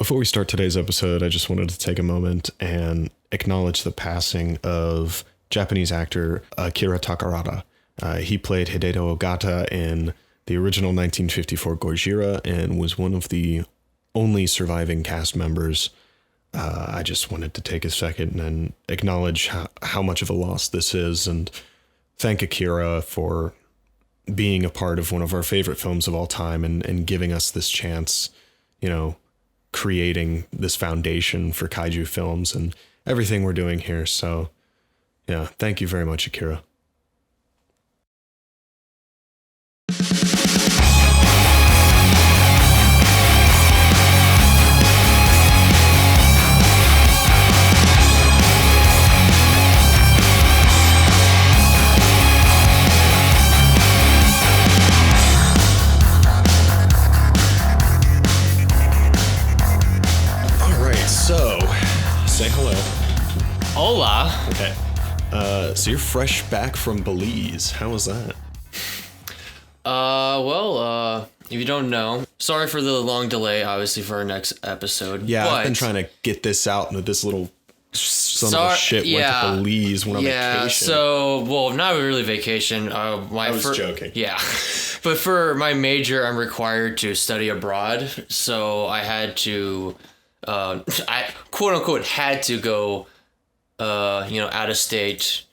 Before we start today's episode, I just wanted to take a moment and acknowledge the passing of Japanese actor Akira Takarada. He played Hideto Ogata in the original 1954 Gojira and was one of the only surviving cast members. I just wanted to take a second and acknowledge how much of a loss this is and thank Akira for being a part of one of our favorite films of all time and giving us this chance, you know, creating this foundation for kaiju films and everything we're doing here. So, yeah, thank you very much, Akira. Say hello. Hola. Okay. So you're fresh back from Belize. How was that? If you don't know, sorry for the long delay, obviously, for our next episode. Yeah, but I've been trying to get this out into this little son of a shit went to Belize when on vacation. Not really vacation. I was joking. Yeah. But for my major, I'm required to study abroad, so I had to... I quote unquote had to go, out of state.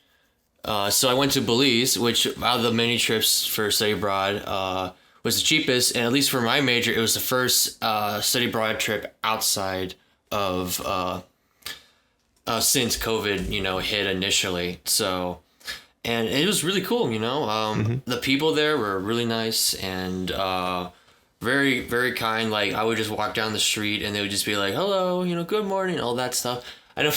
So I went to Belize, which out of the many trips for study abroad, was the cheapest. And at least for my major, it was the first, study abroad trip outside of, since COVID, hit initially. So, and it was really cool, the people there were really nice and, very, very kind. Like, I would just walk down the street and they would just be like, hello, good morning, all that stuff. I don't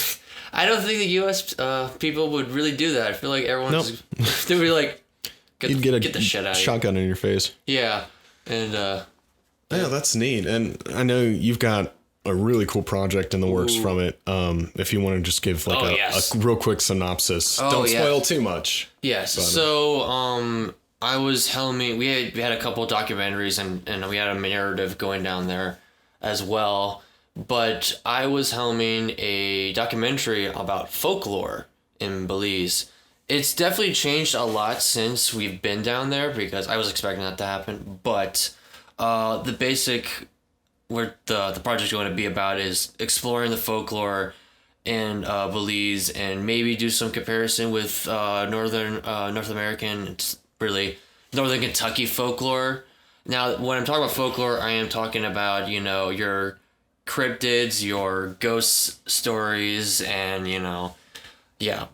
think the U.S. People would really do that. I feel like everyone's... Nope. They would be like, get the shit out of here. Shotgun in your face. Yeah. And, yeah, that's neat. And I know you've got a really cool project in the works from it. If you want to just give like a real quick synopsis. Don't spoil too much. Yes. So, I was helming. We had a couple of documentaries and we had a narrative going down there as well. But I was helming a documentary about folklore in Belize. It's definitely changed a lot since we've been down there because I was expecting that to happen. But the basic where the project's going to be about is exploring the folklore in Belize and maybe do some comparison with North American. Really Northern Kentucky folklore. Now, when I'm talking about folklore, I am talking about, your cryptids, your ghost stories, and,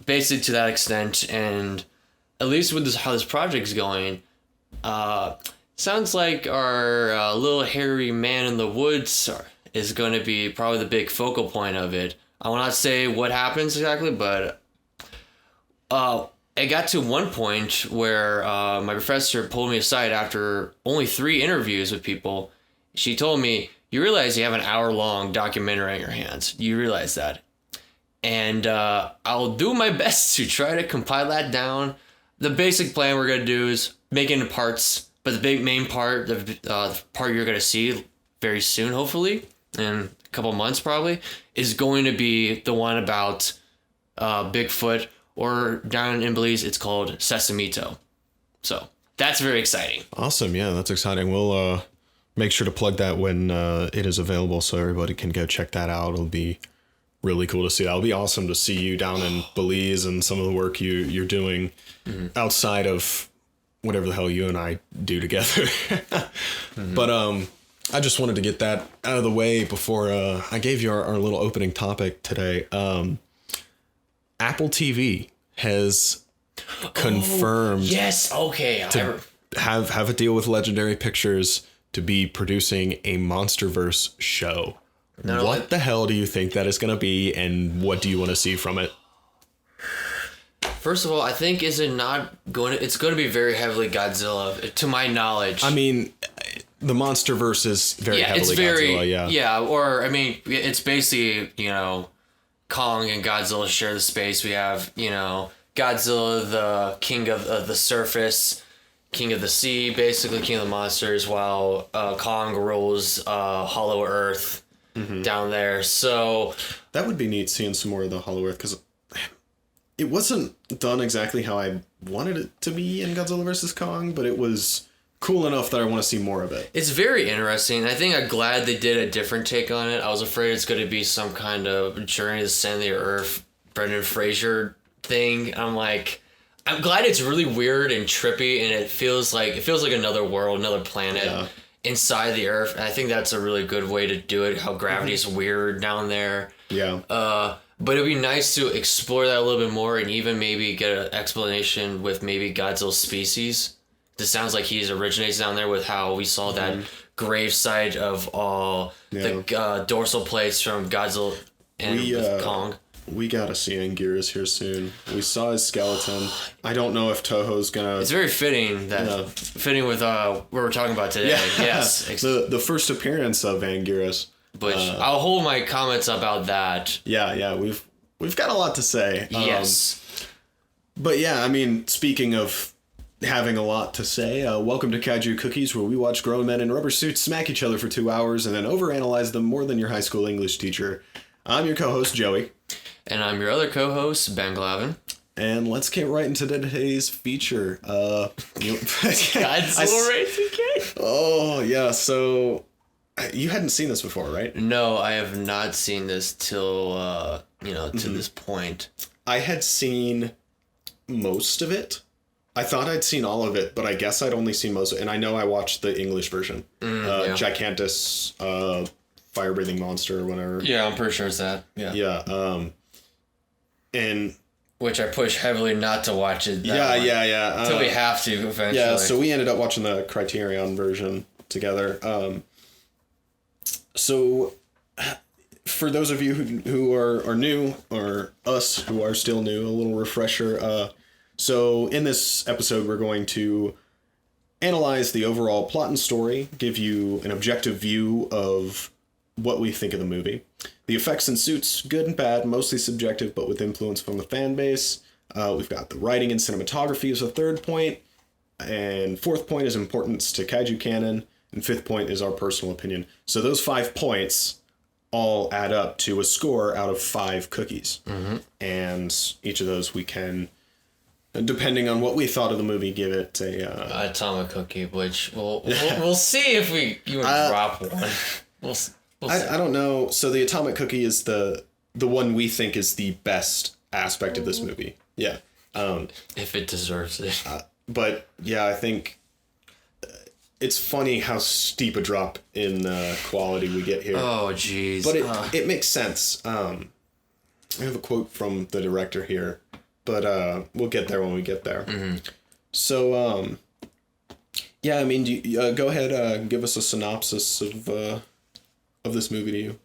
basically to that extent. And at least with how this project's going, sounds like our little hairy man in the woods is going to be probably the big focal point of it. I will not say what happens exactly, but... it got to one point where my professor pulled me aside after only 3 interviews with people. She told me, you realize you have an hour-long documentary on your hands. You realize that. And I'll do my best to try to compile that down. The basic plan we're going to do is make it into parts. But the big main part, the part you're going to see very soon, hopefully, in a couple months probably, is going to be the one about Bigfoot. Or down in Belize, it's called Sesamito. So that's very exciting. Awesome. Yeah, that's exciting. We'll make sure to plug that when it is available so everybody can go check that out. It'll be really cool to see. It'll be awesome to see you down in Belize and some of the work you're doing outside of whatever the hell you and I do together. But I just wanted to get that out of the way before I gave you our little opening topic today. Apple TV has confirmed to have a deal with Legendary Pictures to be producing a MonsterVerse show. What the hell do you think that is going to be, and what do you want to see from it? First of all, I think it's going to be very heavily Godzilla, to my knowledge. I mean, the MonsterVerse is very heavily Godzilla, yeah. Yeah, or, I mean, it's basically, Kong and Godzilla share the space. We have, Godzilla, the king of the surface, king of the sea, basically king of the monsters, while Kong rules Hollow Earth down there. So that would be neat seeing some more of the Hollow Earth, because it wasn't done exactly how I wanted it to be in Godzilla vs. Kong, but it was cool enough that I want to see more of it. It's very interesting. I think I'm glad they did a different take on it. I was afraid it's going to be some kind of Journey to the Center of the Earth, Brendan Fraser thing. I'm glad it's really weird and trippy, and it feels like another world, another planet inside the Earth. And I think that's a really good way to do it. How gravity's weird down there. Yeah. But it'd be nice to explore that a little bit more, and even maybe get an explanation with maybe Godzilla's species. It sounds like he originates down there with how we saw that grave site of all the dorsal plates from Godzilla and with Kong. We gotta see Anguirus here soon. We saw his skeleton. I don't know if Toho's gonna... It's very fitting fitting with what we're talking about today. Yeah. Yes. the first appearance of Anguirus. Which I'll hold my comments about that. Yeah. We've got a lot to say. Yes. But yeah, I mean, speaking of having a lot to say, welcome to Kaiju Cookies, where we watch grown men in rubber suits smack each other for 2 hours and then overanalyze them more than your high school English teacher. I'm your co-host, Joey. And I'm your other co-host, Ben Glavin. And let's get right into today's feature. Godzilla Raids again? Oh, yeah, so... You hadn't seen this before, right? No, I have not seen this till, to this point. I had seen most of it. I thought I'd seen all of it, but I guess I'd only seen most of it. And I know I watched the English version. Gigantus, fire-breathing monster or whatever. Yeah, I'm pretty sure it's that. Yeah. Yeah, and... Which I push heavily not to watch it. Yeah. Until we have to, eventually. Yeah, so we ended up watching the Criterion version together. So, for those of you who are new, or us who are still new, a little refresher. So, in this episode, we're going to analyze the overall plot and story, give you an objective view of what we think of the movie. The effects and suits, good and bad, mostly subjective, but with influence from the fan base. We've got the writing and cinematography as a third point, and fourth point is importance to kaiju canon. And fifth point is our personal opinion. So those 5 points all add up to a score out of 5 cookies. Mm-hmm. And each of those we can, depending on what we thought of the movie, give it a... atomic cookie, which we'll see if we even drop one. We'll see. I don't know. So the atomic cookie is the one we think is the best aspect of this movie. Yeah. If it deserves it. But yeah, I think... It's funny how steep a drop in quality we get here. Oh, jeez. But it makes sense. I have a quote from the director here, but we'll get there when we get there. Mm-hmm. So, yeah, I mean, go ahead, give us a synopsis of this movie to you.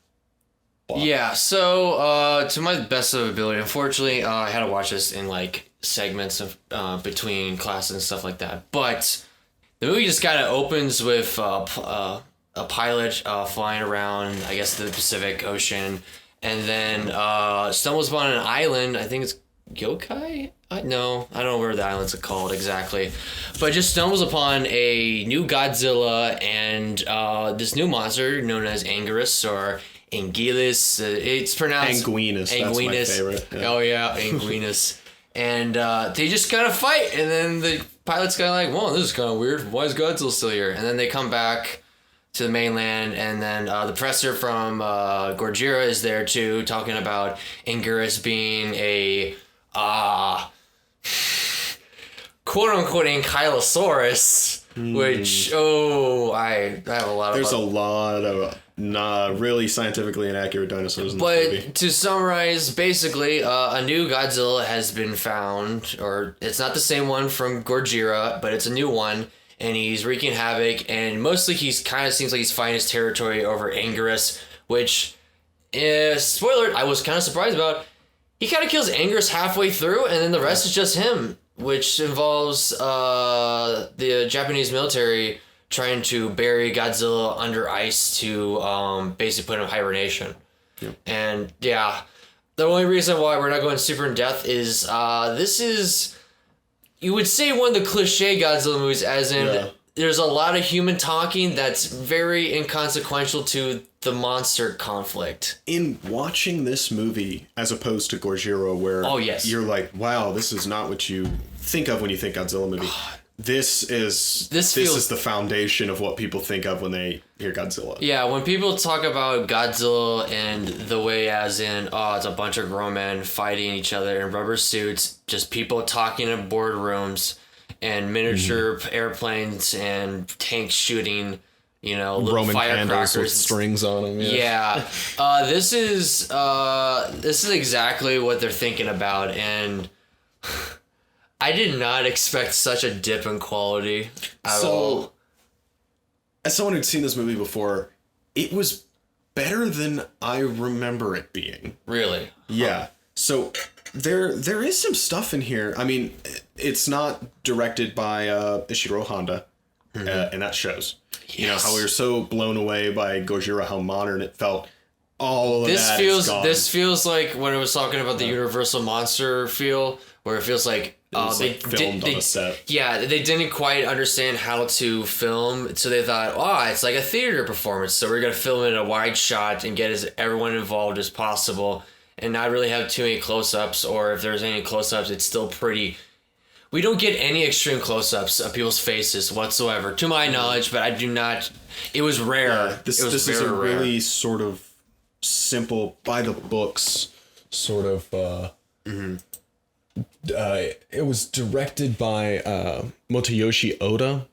Plot. Yeah, so to my best of ability, unfortunately, I had to watch this in like segments of between classes and stuff like that, but... The movie just kind of opens with a pilot flying around, I guess, the Pacific Ocean, and then stumbles upon an island. I think it's Yokai? No, I don't know where the islands are called exactly. But just stumbles upon a new Godzilla and this new monster known as Anguirus or Anguillus. It's pronounced... Anguinus. That's my favorite. Yeah. Oh, yeah, Anguinus. And they just kind of fight, and then the pilot's kind of like, whoa, this is kind of weird. Why is Godzilla still here? And then they come back to the mainland, and then the presser from Gojira is there too, talking about Anguirus being a quote-unquote Ankylosaurus, which, I have a lot of... There's a lot of really scientifically inaccurate dinosaurs in the movie. But to summarize, basically, a new Godzilla has been found, or it's not the same one from Gojira, but it's a new one, and he's wreaking havoc, and mostly he's kind of seems like he's fighting his territory over Anguirus, which, spoiler, I was kind of surprised about. He kind of kills Anguirus halfway through, and then the rest is just him, which involves the Japanese military trying to bury Godzilla under ice to basically put him in hibernation. Yep. And yeah, the only reason why we're not going super in depth is this is, you would say, one of the cliche Godzilla movies, as in there's a lot of human talking that's very inconsequential to the monster conflict. In watching this movie, as opposed to Gojira, where you're like, wow, this is not what you think of when you think Godzilla movie. This is the foundation of what people think of when they hear Godzilla. Yeah, when people talk about Godzilla and the way as in, it's a bunch of grown men fighting each other in rubber suits, just people talking in boardrooms and miniature airplanes and tanks shooting, little Roman firecrackers candles with strings on them. Yeah. This is exactly what they're thinking about, and I did not expect such a dip in quality at all. As someone who'd seen this movie before, it was better than I remember it being. Really? Yeah. So there is some stuff in here. I mean, it's not directed by Ishiro Honda, and that shows. Yes. How we were so blown away by Gojira, how modern it felt. All of that is gone. This feels like when I was talking about the Universal Monster feel, where it feels like they filmed on a set. Yeah, they didn't quite understand how to film, so they thought, it's like a theater performance, so we're gonna film it in a wide shot and get everyone involved as possible, and not really have too many close-ups, or if there's any close-ups, it's still pretty. We don't get any extreme close-ups of people's faces whatsoever, to my knowledge, but I do not. It was rare. Yeah, this is a really sort of simple, by the books sort of. It was directed by Motoyoshi Oda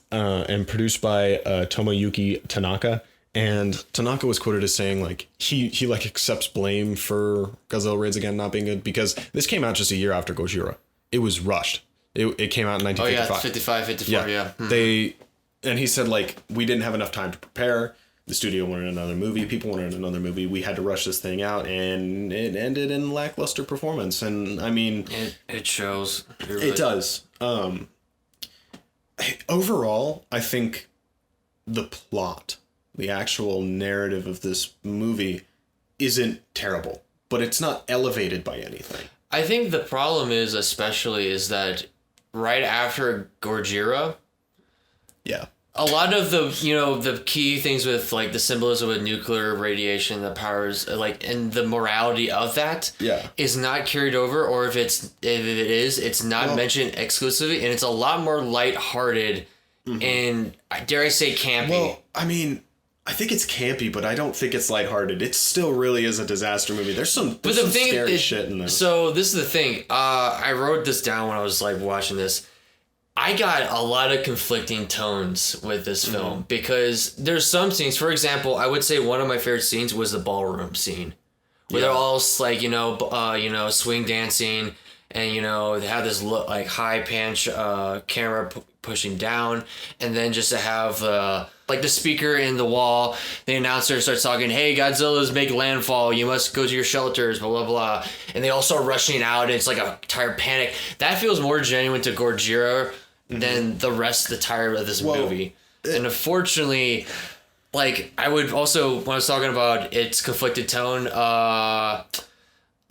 and produced by Tomoyuki Tanaka. And Tanaka was quoted as saying, like, he accepts blame for Godzilla Raids again not being good because this came out just a year after Gojira. It was rushed. It came out in 1955. 54, yeah. And he said, like, we didn't have enough time to prepare. The studio wanted another movie. People wanted another movie. We had to rush this thing out, and it ended in lackluster performance. And I mean, it shows. It does. Overall, I think the plot, the actual narrative of this movie, isn't terrible, but it's not elevated by anything. I think the problem is that right after Gojira, a lot of the key things with like the symbolism of nuclear radiation, the powers, like, and the morality of that is not carried over, or if it is, it's not mentioned exclusively, and it's a lot more lighthearted and, dare I say, campy. Well, I mean, I think it's campy, but I don't think it's lighthearted. It still really is a disaster movie. There's some scary shit in this. So this is the thing. I wrote this down when I was like watching this. I got a lot of conflicting tones with this film because there's some scenes. For example, I would say one of my favorite scenes was the ballroom scene, where they're all like swing dancing, and they have this like high pinch camera pushing down, and then just to have like the speaker in the wall, the announcer starts talking, "Hey, Godzilla's make landfall. You must go to your shelters." Blah blah blah, and they all start rushing out, and it's like a entire panic. That feels more genuine to Gojira than the rest of the tire of this movie. And unfortunately, like, I would also, when I was talking about its conflicted tone, a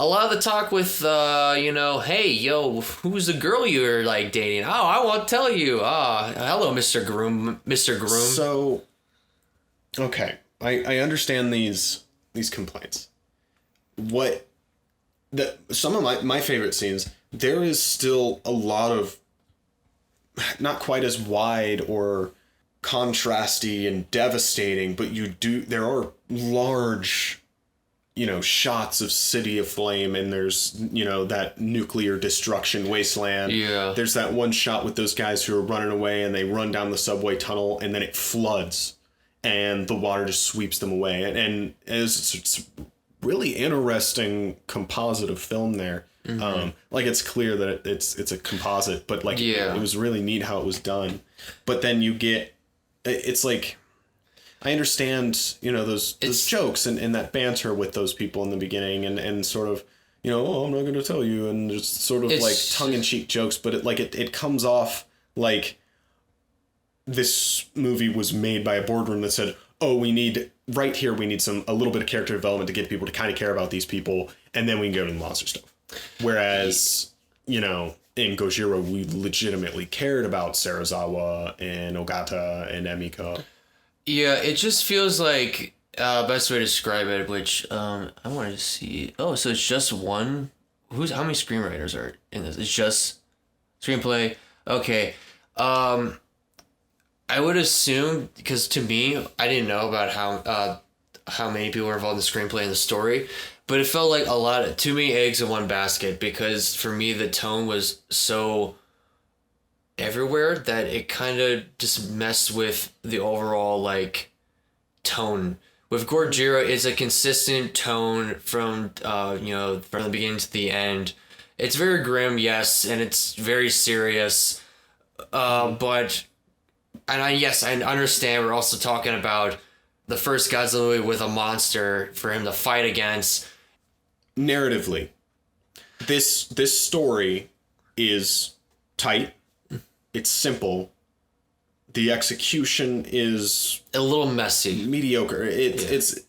lot of the talk with, hey, yo, who's the girl you're, like, dating? Oh, I won't tell you. Hello, Mr. Groom. So, okay, I understand these complaints. Some of my favorite scenes, there is still a lot of not quite as wide or contrasty and devastating, but there are large, shots of City of Flame, and there's, that nuclear destruction wasteland. Yeah. There's that one shot with those guys who are running away, and they run down the subway tunnel, and then it floods, and the water just sweeps them away. And it's really interesting composite of film there. Like, it's clear that it's a composite, but like it was really neat how it was done. But then you get, it's like, I understand, those jokes and that banter with those people in the beginning, and sort of, I'm not going to tell you, and just sort of like tongue-in-cheek jokes, but it comes off like this movie was made by a boardroom that said, oh, we need a little bit of character development to get people to kind of care about these people, and then we can go to the monster stuff. Whereas, in Gojira, we legitimately cared about Serizawa and Ogata and Emiko. Yeah, it just feels like best way to describe it, which I wanted to see. Oh, so it's just one. How many screenwriters are in this? It's just screenplay. Okay. I would assume, because to me, I didn't know about how many people were involved in the screenplay and the story, but it felt like a lot of too many eggs in one basket, because for me the tone was so everywhere that it kind of just messed with the overall like tone. With Gojira, it's a consistent tone from from the beginning to the end. It's very grim, yes, and it's very serious, but. And I understand we're also talking about the first Godzilla movie with a monster for him to fight against. Narratively, this story is tight. It's simple. The execution is A little messy. mediocre. It's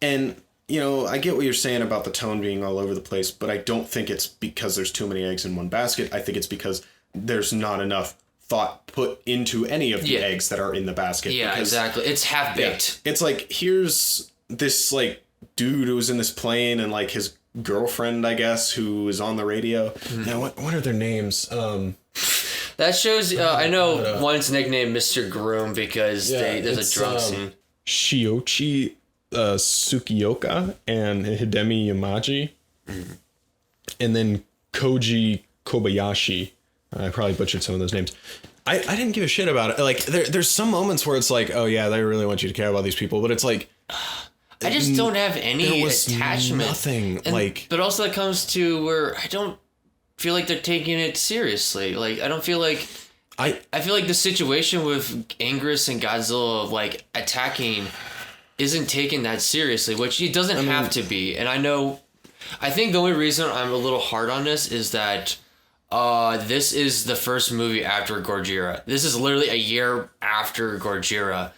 and I get what you're saying about the tone being all over the place, but I don't think it's because there's too many eggs in one basket. I think it's because there's not enough thought put into any of the eggs that are in the basket. Yeah, because, exactly. It's half-baked. It's like, here's this like dude who was in this plane and like his girlfriend, I guess, who is on the radio. Mm-hmm. Now, what are their names? That shows, I know one's nicknamed Mr. Groom because there's a drunk scene. Shiochi Tsukioka and Hidemi Yamaji. Mm-hmm. And then Koji Kobayashi. I probably butchered some of those names. I didn't give a shit about it. Like, there's some moments where it's like, oh yeah, they really want you to care about these people, but it's like, I just don't have any attachment. Nothing. But also that comes to where I don't feel like they're taking it seriously. Like, I don't feel like I feel like the situation with Anguirus and Godzilla like attacking isn't taken that seriously, which it doesn't have to be. And I think the only reason I'm a little hard on this is that this is the first movie after Gojira. This is literally a year after Gojira.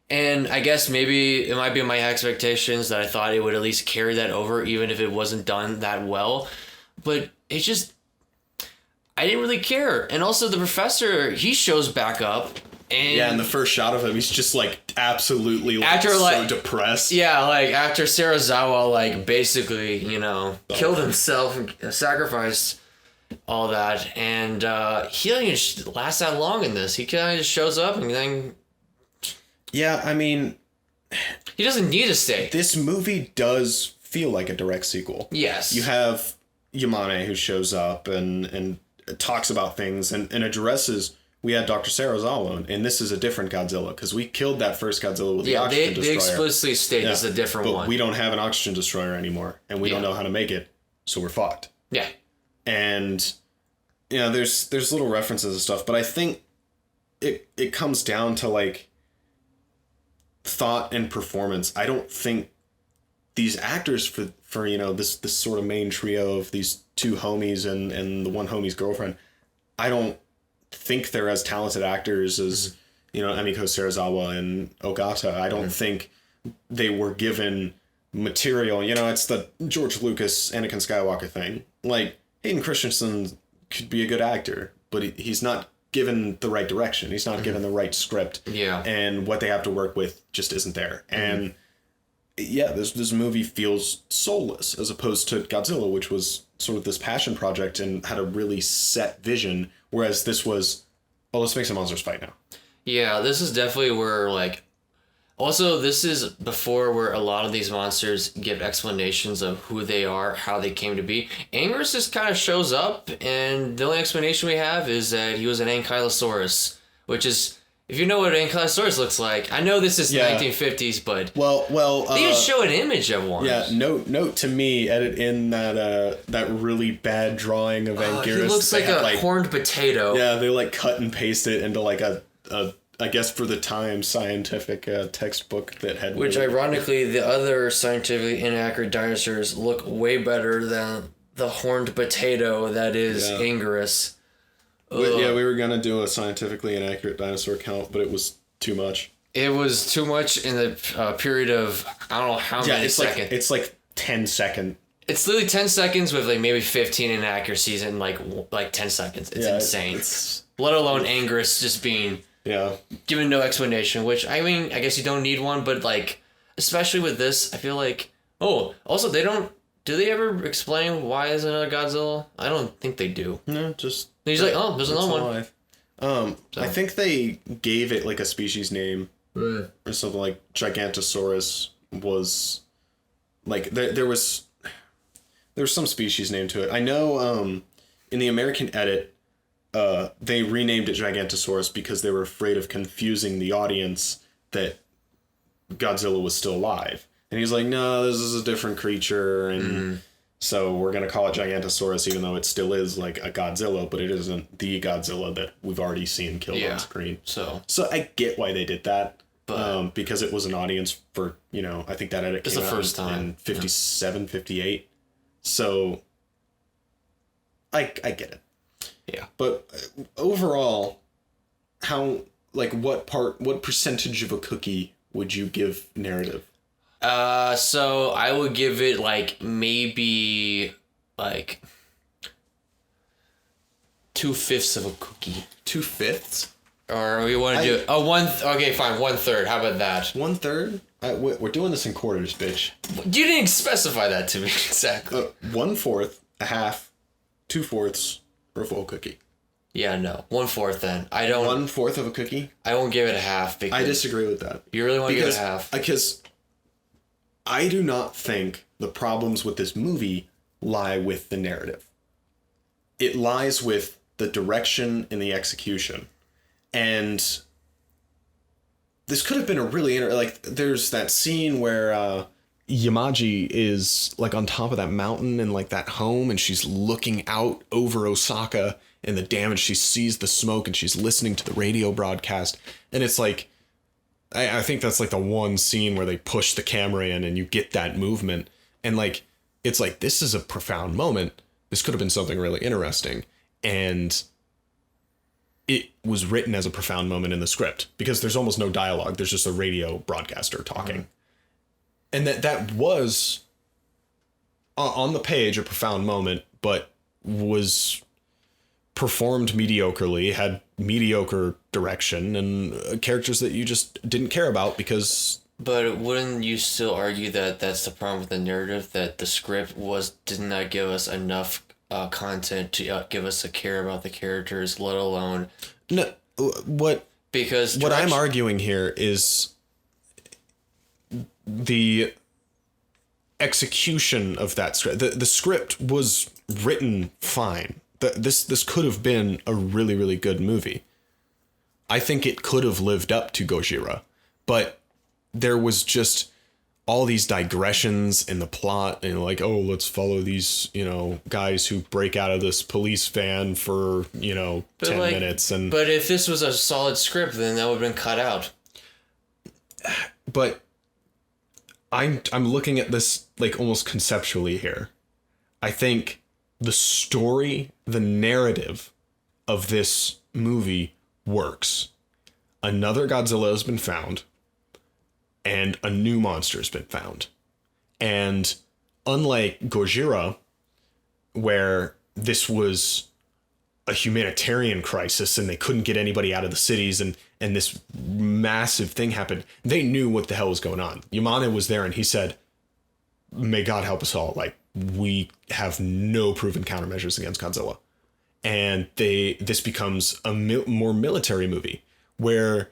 And I guess maybe it might be my expectations that I thought it would at least carry that over, even if it wasn't done that well. But it just, I didn't really care. And also the professor, he shows back up. And in the first shot of him, he's just like absolutely so depressed. Yeah, like after Serizawa like basically, killed himself and sacrificed all that, and he doesn't last that long in this. He kind of just shows up and then... Yeah, I mean... He doesn't need to stay. This movie does feel like a direct sequel. Yes. You have Yamane who shows up and talks about things and addresses... We had Dr. Serizawa, and this is a different Godzilla, because we killed that first Godzilla with the oxygen destroyer. They explicitly state it's a different one. But we don't have an oxygen destroyer anymore, and we don't know how to make it, so we're fucked. Yeah. And there's little references and stuff, but I think it comes down to like thought and performance. I don't think these actors for this sort of main trio of these two homies and the one homie's girlfriend, I don't think they're as talented actors as Emiko Serizawa and Ogata. I don't think they were given material. It's the George Lucas Anakin Skywalker thing. Like, Hayden Christensen could be a good actor, but he's not given the right direction. He's not given the right script. Yeah. And what they have to work with just isn't there. And this movie feels soulless as opposed to Godzilla, which was sort of this passion project and had a really set vision, whereas this was, let's make some monsters fight now. Yeah, this is definitely where like... Also, this is before where a lot of these monsters give explanations of who they are, how they came to be. Anguirus just kind of shows up, and the only explanation we have is that he was an Ankylosaurus, which is, if you know what an Ankylosaurus looks like, I know this is 1950s, but they just show an image of one. Yeah, note to me, edit in that really bad drawing of Anguirus. He looks like a horned potato. Yeah, they like cut and paste it into like a I guess for the time, scientific textbook that had... Which, ironically, the other scientifically inaccurate dinosaurs look way better than the horned potato that is Anguirus. We were going to do a scientifically inaccurate dinosaur count, but it was too much. It was too much in the period of, I don't know how many seconds. It's like 10 second It's literally 10 seconds with like maybe 15 inaccuracies in like 10 seconds. It's insane. Let alone Anguirus just being given no explanation, which I mean, I guess you don't need one, but like, especially with this, I feel like, also do they ever explain why is another Godzilla? I don't think they do. No, just... He's like, there's another one. I think they gave it like a species name. Or something like Gigantosaurus was... Like, there was some species name to it. I know in the American edit, they renamed it Gigantosaurus because they were afraid of confusing the audience that Godzilla was still alive. And he's like, no, this is a different creature, and so we're going to call it Gigantosaurus, even though it still is like a Godzilla, but it isn't the Godzilla that we've already seen killed on screen. So I get why they did that. But because it was an audience for, I think that edit came out in 57, 58. So I get it. Yeah. But overall, what percentage of a cookie would you give narrative? So I would give it like maybe like 2/5 of a cookie. 2/5? Or we want to do okay, fine, 1/3. How about that? 1/3? We're doing this in quarters, bitch. You didn't specify that to me exactly. 1/4, a half, 2/4, or a full cookie. Yeah, no, 1/4 then. I don't. 1/4 of a cookie? I won't give it a half because I disagree with that. You really want to give it a half? Because I do not think the problems with this movie lie with the narrative. It lies with the direction and the execution. And this could have been a really there's that scene where Yamaji is like on top of that mountain in like that home, and she's looking out over Osaka and the damage. She sees the smoke and she's listening to the radio broadcast, and it's like I think that's like the one scene where they push the camera in and you get that movement, and like it's like, this is a profound moment. This could have been something really interesting, and it was written as a profound moment in the script because there's almost no dialogue. There's just a radio broadcaster talking. And that was on the page a profound moment, but was performed mediocrely, had mediocre direction, and characters that you just didn't care about because... But wouldn't you still argue that that's the problem with the narrative, that the script did not give us enough content to give us a care about the characters, let alone... No, what I'm arguing here is the execution of that script. The script was written fine. This could have been a really, really good movie. I think it could have lived up to Gojira, but there was just all these digressions in the plot, and like, let's follow these, guys who break out of this police van for, 10 minutes. But if this was a solid script, then that would have been cut out. But I'm looking at this like almost conceptually here. I think the story, the narrative of this movie works. Another Godzilla has been found, and a new monster has been found. And unlike Gojira, where this was a humanitarian crisis and they couldn't get anybody out of the cities, and this massive thing happened, they knew what the hell was going on. Yamane was there and he said, may God help us all. Like, we have no proven countermeasures against Godzilla. And this becomes a more military movie where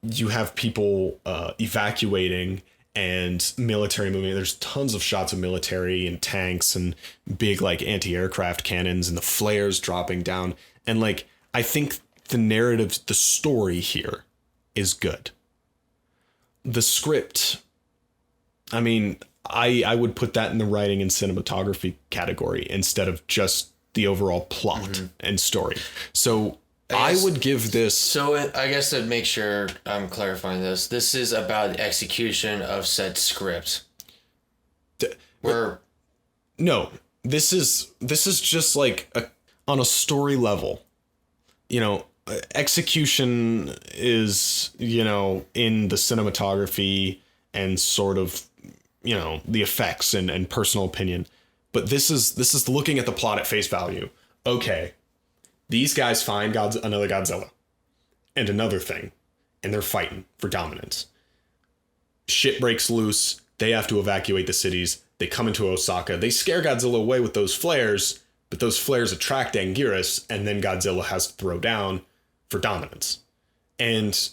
you have people evacuating and military moving. There's tons of shots of military and tanks and big like anti-aircraft cannons and the flares dropping down. And like, I think the narrative, the story here is good. The script, I mean, I would put that in the writing and cinematography category instead of just the overall plot and story. So I would give this... So I guess to make sure I'm clarifying this is about the execution of said script. No, this is just like on a story level. Execution is, in the cinematography and sort of the effects and personal opinion. But this is looking at the plot at face value. Okay, these guys find another Godzilla and another thing, and they're fighting for dominance. Shit breaks loose. They have to evacuate the cities. They come into Osaka. They scare Godzilla away with those flares, but those flares attract Anguirus, and then Godzilla has to throw down for dominance. And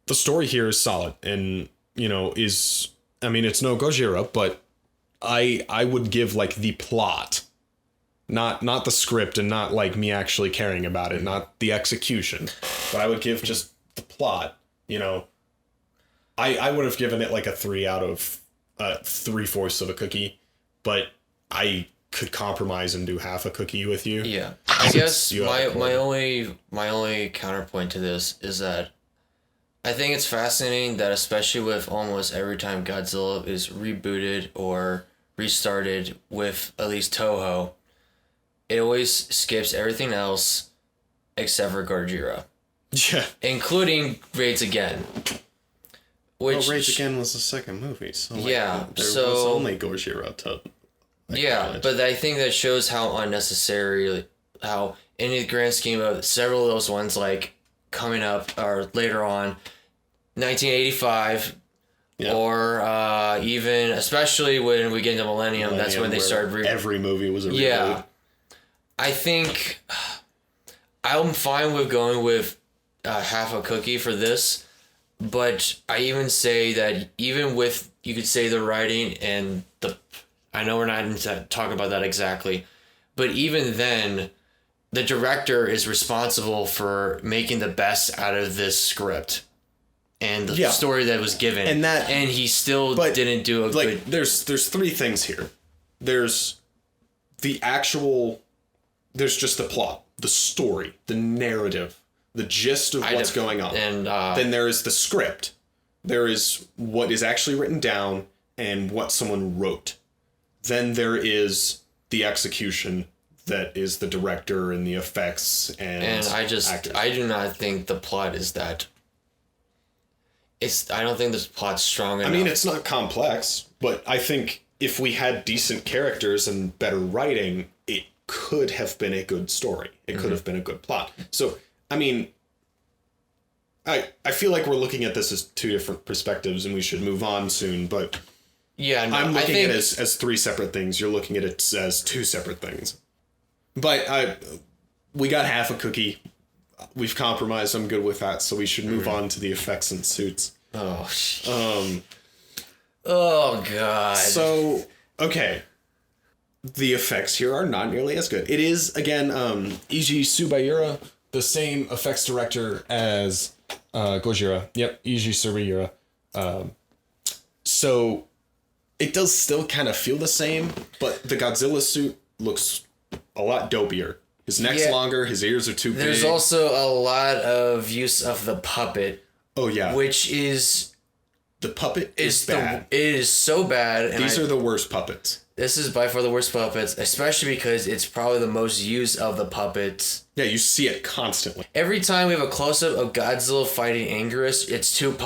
the story here is solid, and it's no Gojira, but I would give like the plot, not the script, and not like me actually caring about it, not the execution, but I would give just the plot. I would have given it like a 3 out of 3/4 of a cookie, but I could compromise and do half a cookie with you. Yeah, I guess my only counterpoint to this is that I think it's fascinating that especially with almost every time Godzilla is rebooted or restarted with at least Toho, it always skips everything else except for Gojira. Yeah. Including Raids Again. Raids Again was the second movie, so there was only Gojira to... but I think that shows how unnecessary, how in the grand scheme of several of those ones, like coming up or later on, 1985, or even especially when we get into Millennium, that's when they started. Every movie was a reboot. Yeah, I think I'm fine with going with half a cookie for this, but I even say that even with, you could say, the writing and I know we're not into talking about that exactly, but even then, the director is responsible for making the best out of this script and the story that was given, and he still didn't do a good. There's 3 things here. There's just the plot, the story, the narrative, the gist of what's going on, and then there is the script. There is what is actually written down and what someone wrote. Then there is the execution, that is the director and the effects and actors. I do not think the plot is that. I don't think this plot's strong enough. I mean, it's not complex, but I think if we had decent characters and better writing, it could have been a good story. It could have been a good plot. So, I mean, I feel like we're looking at this as 2 different perspectives, and we should move on soon, but I'm looking at it as 3 separate things. You're looking at it as 2 separate things. But we got half a cookie. We've compromised. I'm good with that. So we should move on to the effects and suits. Oh, oh God. So, okay. The effects here are not nearly as good. It is, again, Eiji Subayura, the same effects director as Gojira. Yep, Eiji Subayura. So it does still kind of feel the same, but the Godzilla suit looks a lot dopier. His neck's longer, his ears are too big. There's also a lot of use of the puppet. Oh, yeah. Which is... The puppet is bad. It is so bad. These are the worst puppets. This is by far the worst puppets, especially because it's probably the most used of the puppets. Yeah, you see it constantly. Every time we have a close-up of Godzilla fighting Anguirus, it's 2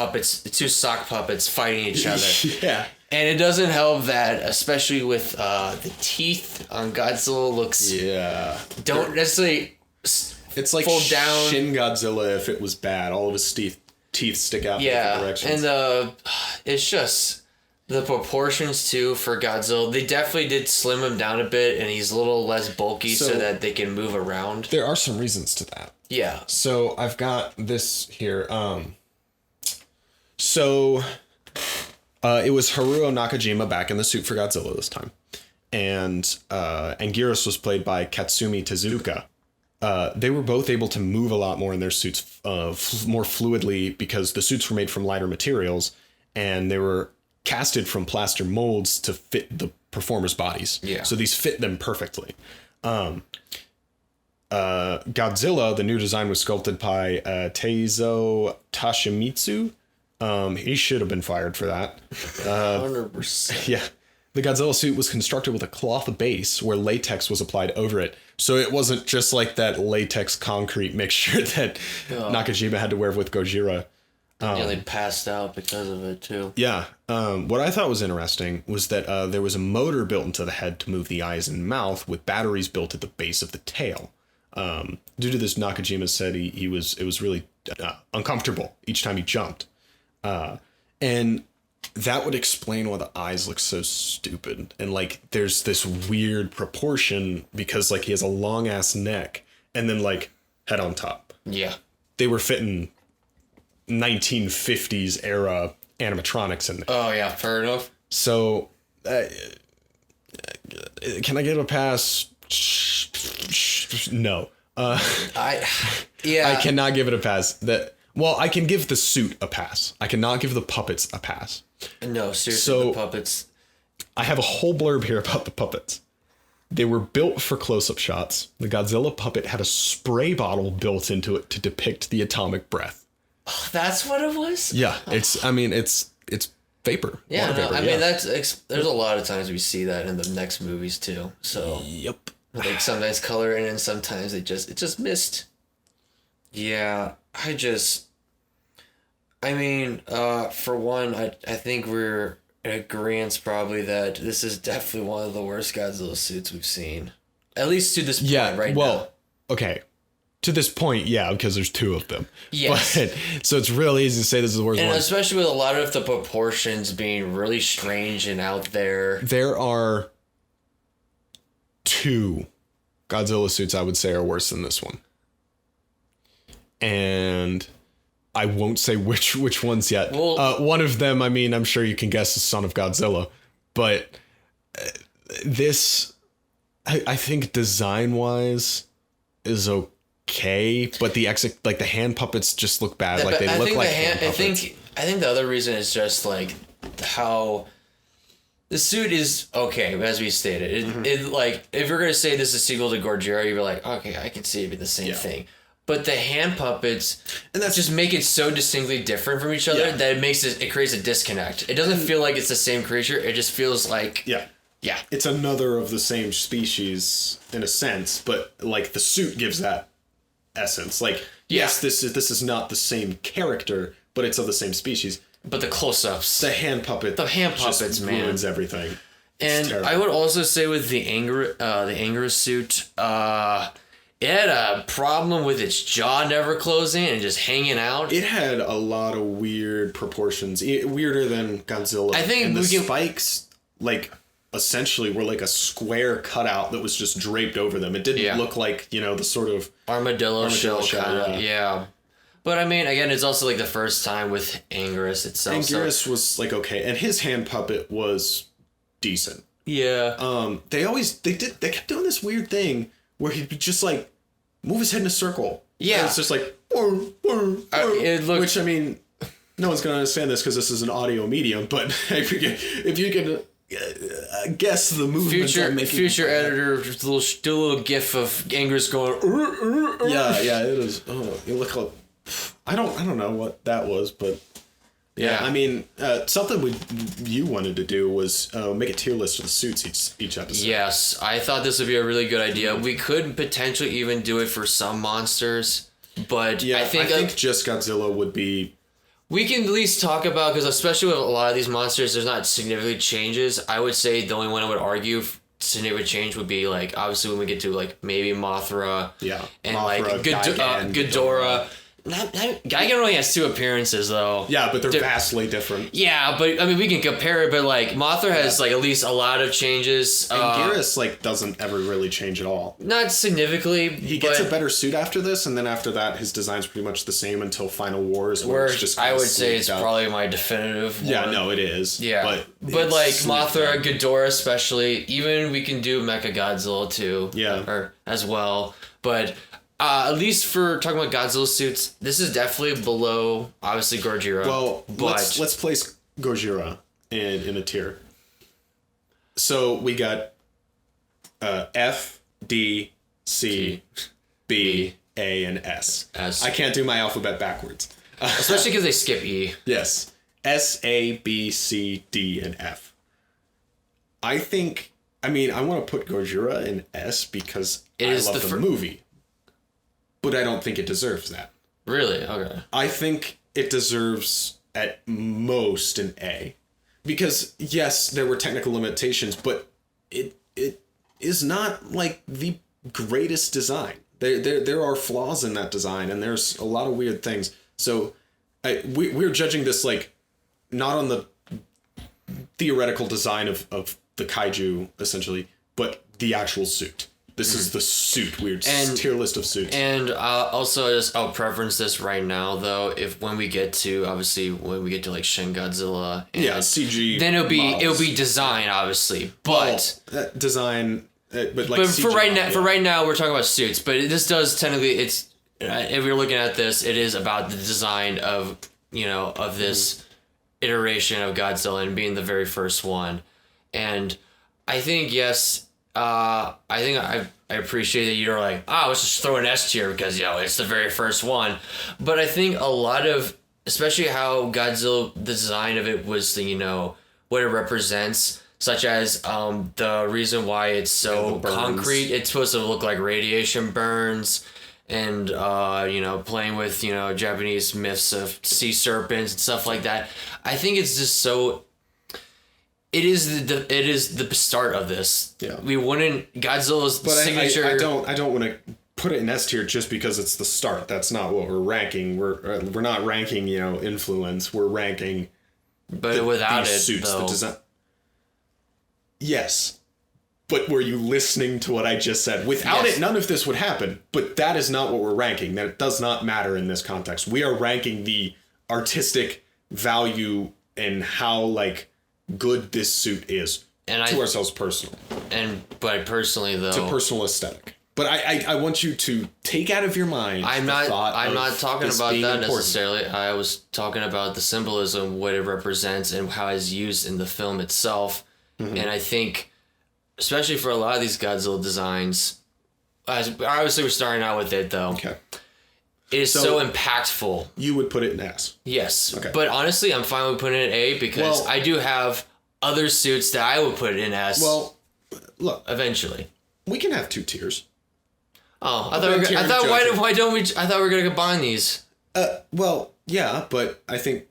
sock puppets fighting each other. Yeah. And it doesn't help that, especially with the teeth on Godzilla looks... Yeah. Don't necessarily it's like fold down. Shin Godzilla if it was bad. All of his teeth stick out in different directions. And it's just... The proportions, too, for Godzilla, they definitely did slim him down a bit, and he's a little less bulky so that they can move around. There are some reasons to that. Yeah. So I've got this here. It was Haruo Nakajima back in the suit for Godzilla this time. And Anguirus was played by Katsumi Tezuka. They were both able to move a lot more in their suits more fluidly because the suits were made from lighter materials, and they were casted from plaster molds to fit the performers' bodies. Yeah. So these fit them perfectly. Godzilla, the new design was sculpted by Teizo Toshimitsu. He should have been fired for that. 100%. Yeah. The Godzilla suit was constructed with a cloth base where latex was applied over it. So it wasn't just like that latex concrete mixture that Nakajima had to wear with Gojira. Yeah, they passed out because of it too. Yeah. What I thought was interesting was that there was a motor built into the head to move the eyes and mouth, with batteries built at the base of the tail. Due to this, Nakajima said it was really uncomfortable each time he jumped. And that would explain why the eyes look so stupid. And like there's this weird proportion because like he has a long ass neck and then like head on top. Yeah. They were fitting 1950s era animatronics in there. Oh yeah, fair enough. So can I get a pass? No. I cannot give it a pass. I can give the suit a pass. I cannot give the puppets a pass. No, seriously, the puppets. I have a whole blurb here about the puppets. They were built for close-up shots. The Godzilla puppet had a spray bottle built into it to depict the atomic breath. Oh, that's what it was? Yeah, it's vapor. Yeah, vapor, there's a lot of times we see that in the next movies too. So yep. Like sometimes color in and sometimes it just missed. Yeah, for one, I think we're in agreement probably that this is definitely one of the worst Godzilla suits we've seen. At least to this point now. Okay. To this point, yeah, because there's two of them. Yes. But, so it's real easy to say this is the worst one. And especially with a lot of the proportions being really strange and out there. There are 2 Godzilla suits I would say are worse than this one. And I won't say which ones yet. Well, one of them, I'm sure you can guess, is Son of Godzilla. But this, I think design-wise is okay, but the hand puppets just look bad. Like they look like hand puppets. I think the other reason is just like how the suit is okay, as we stated. It like if you're gonna say this is a sequel to Godzilla, you'd be like, okay, I can see it be the same thing. But the hand puppets, and that just make it so distinctly different from each other that it creates a disconnect. It doesn't feel like it's the same creature. It just feels like it's another of the same species in a sense, but like the suit gives that essence. Like yes, this is not the same character, but it's of the same species. But the close-ups, the hand puppets, just ruins everything. And terrible. I would also say with the Anguirus suit, it had a problem with its jaw never closing and just hanging out. It had a lot of weird proportions, weirder than Godzilla. I think the spikes, like, essentially were like a square cutout that was just draped over them. It didn't look like, the sort of armadillo shell kind of. Yeah. But again, it's also like the first time with Anguirus itself. Anguirus was like okay, and his hand puppet was decent. Yeah. They kept doing this weird thing where he'd just like move his head in a circle. Yeah. And it's just like it looked, which no one's gonna understand this because this is an audio medium. But if you can guess the movement, future editor, do a little gif of Anguirus going. Yeah, it is. Oh, you look like. I don't know what that was, but something you wanted to do was make a tier list of the suits each episode. Yes, I thought this would be a really good idea. We could potentially even do it for some monsters, but I think just Godzilla would be. We can at least talk about, because especially with a lot of these monsters, there's not significant changes. I would say the only one I would argue significant change would be like obviously when we get to like maybe Mothra, and Mothra, like Ghidorah. Gigan only has 2 appearances though. Yeah, but they're vastly different. Yeah, but we can compare it. But like Mothra has like at least a lot of changes. And Anguirus doesn't ever really change at all. Not significantly. He gets a better suit after this, and then after that, his design's pretty much the same until Final Wars. Where I would say it's probably my definitive one. Yeah, no, it is. Yeah, but like Mothra, Ghidorah especially. Even we can do Mechagodzilla too. Yeah, or as well, but. At least for talking about Godzilla suits, this is definitely below, obviously, Gojira. Well, let's place Gojira in a tier. So we got F, D, C, B, A, and S. I can't do my alphabet backwards. Especially because they skip E. Yes. S, A, B, C, D, and F. I think, I want to put Gojira in S because I love the movie. But I don't think it deserves that. Really? Okay. I think it deserves at most an A. Because, yes, there were technical limitations, but it is not, like, the greatest design. There are flaws in that design, and there's a lot of weird things. So we're judging this, like, not on the theoretical design of the kaiju, essentially, but the actual suit. This is the suit. Weird tier list of suits. And also, I'll preference this right now, though. When we get to like Shin Godzilla, and CG, then it'll be design, obviously, but design. But for right now, we're talking about suits. But this does technically, if you're looking at this, it is about the design of this iteration of Godzilla and being the very first one. And I think yes. I think I appreciate that you're like, let's just throw an S tier because, it's the very first one. But I think a lot of, especially how Godzilla, the design of it was, what it represents, such as the reason why it's so concrete. It's supposed to look like radiation burns and, playing with, Japanese myths of sea serpents and stuff like that. I think it's just so... It is the start of this. Yeah. We wouldn't Godzilla's signature. I don't want to put it in S tier just because it's the start. That's not what we're ranking. We're not ranking influence. We're ranking. But without it, suits, though. the design. Yes, but were you listening to what I just said? Without it, none of this would happen. But that is not what we're ranking. That does not matter in this context. We are ranking the artistic value and how good this suit is to ourselves personally. But personally, though, to personal aesthetic. But I want you to take out of your mind. I'm not talking about that necessarily. I was talking about the symbolism, what it represents, and how it's used in the film itself. Mm-hmm. And I think, especially for a lot of these Godzilla designs, obviously we're starting out with it though. Okay. It is so impactful. You would put it in S. Yes. Okay. But honestly, I'm fine with putting it in A because I do have other suits that I would put in S. Well, look. Eventually. We can have 2 tiers. Oh, I thought why don't we? I thought we were gonna combine these. Well, yeah, but I think.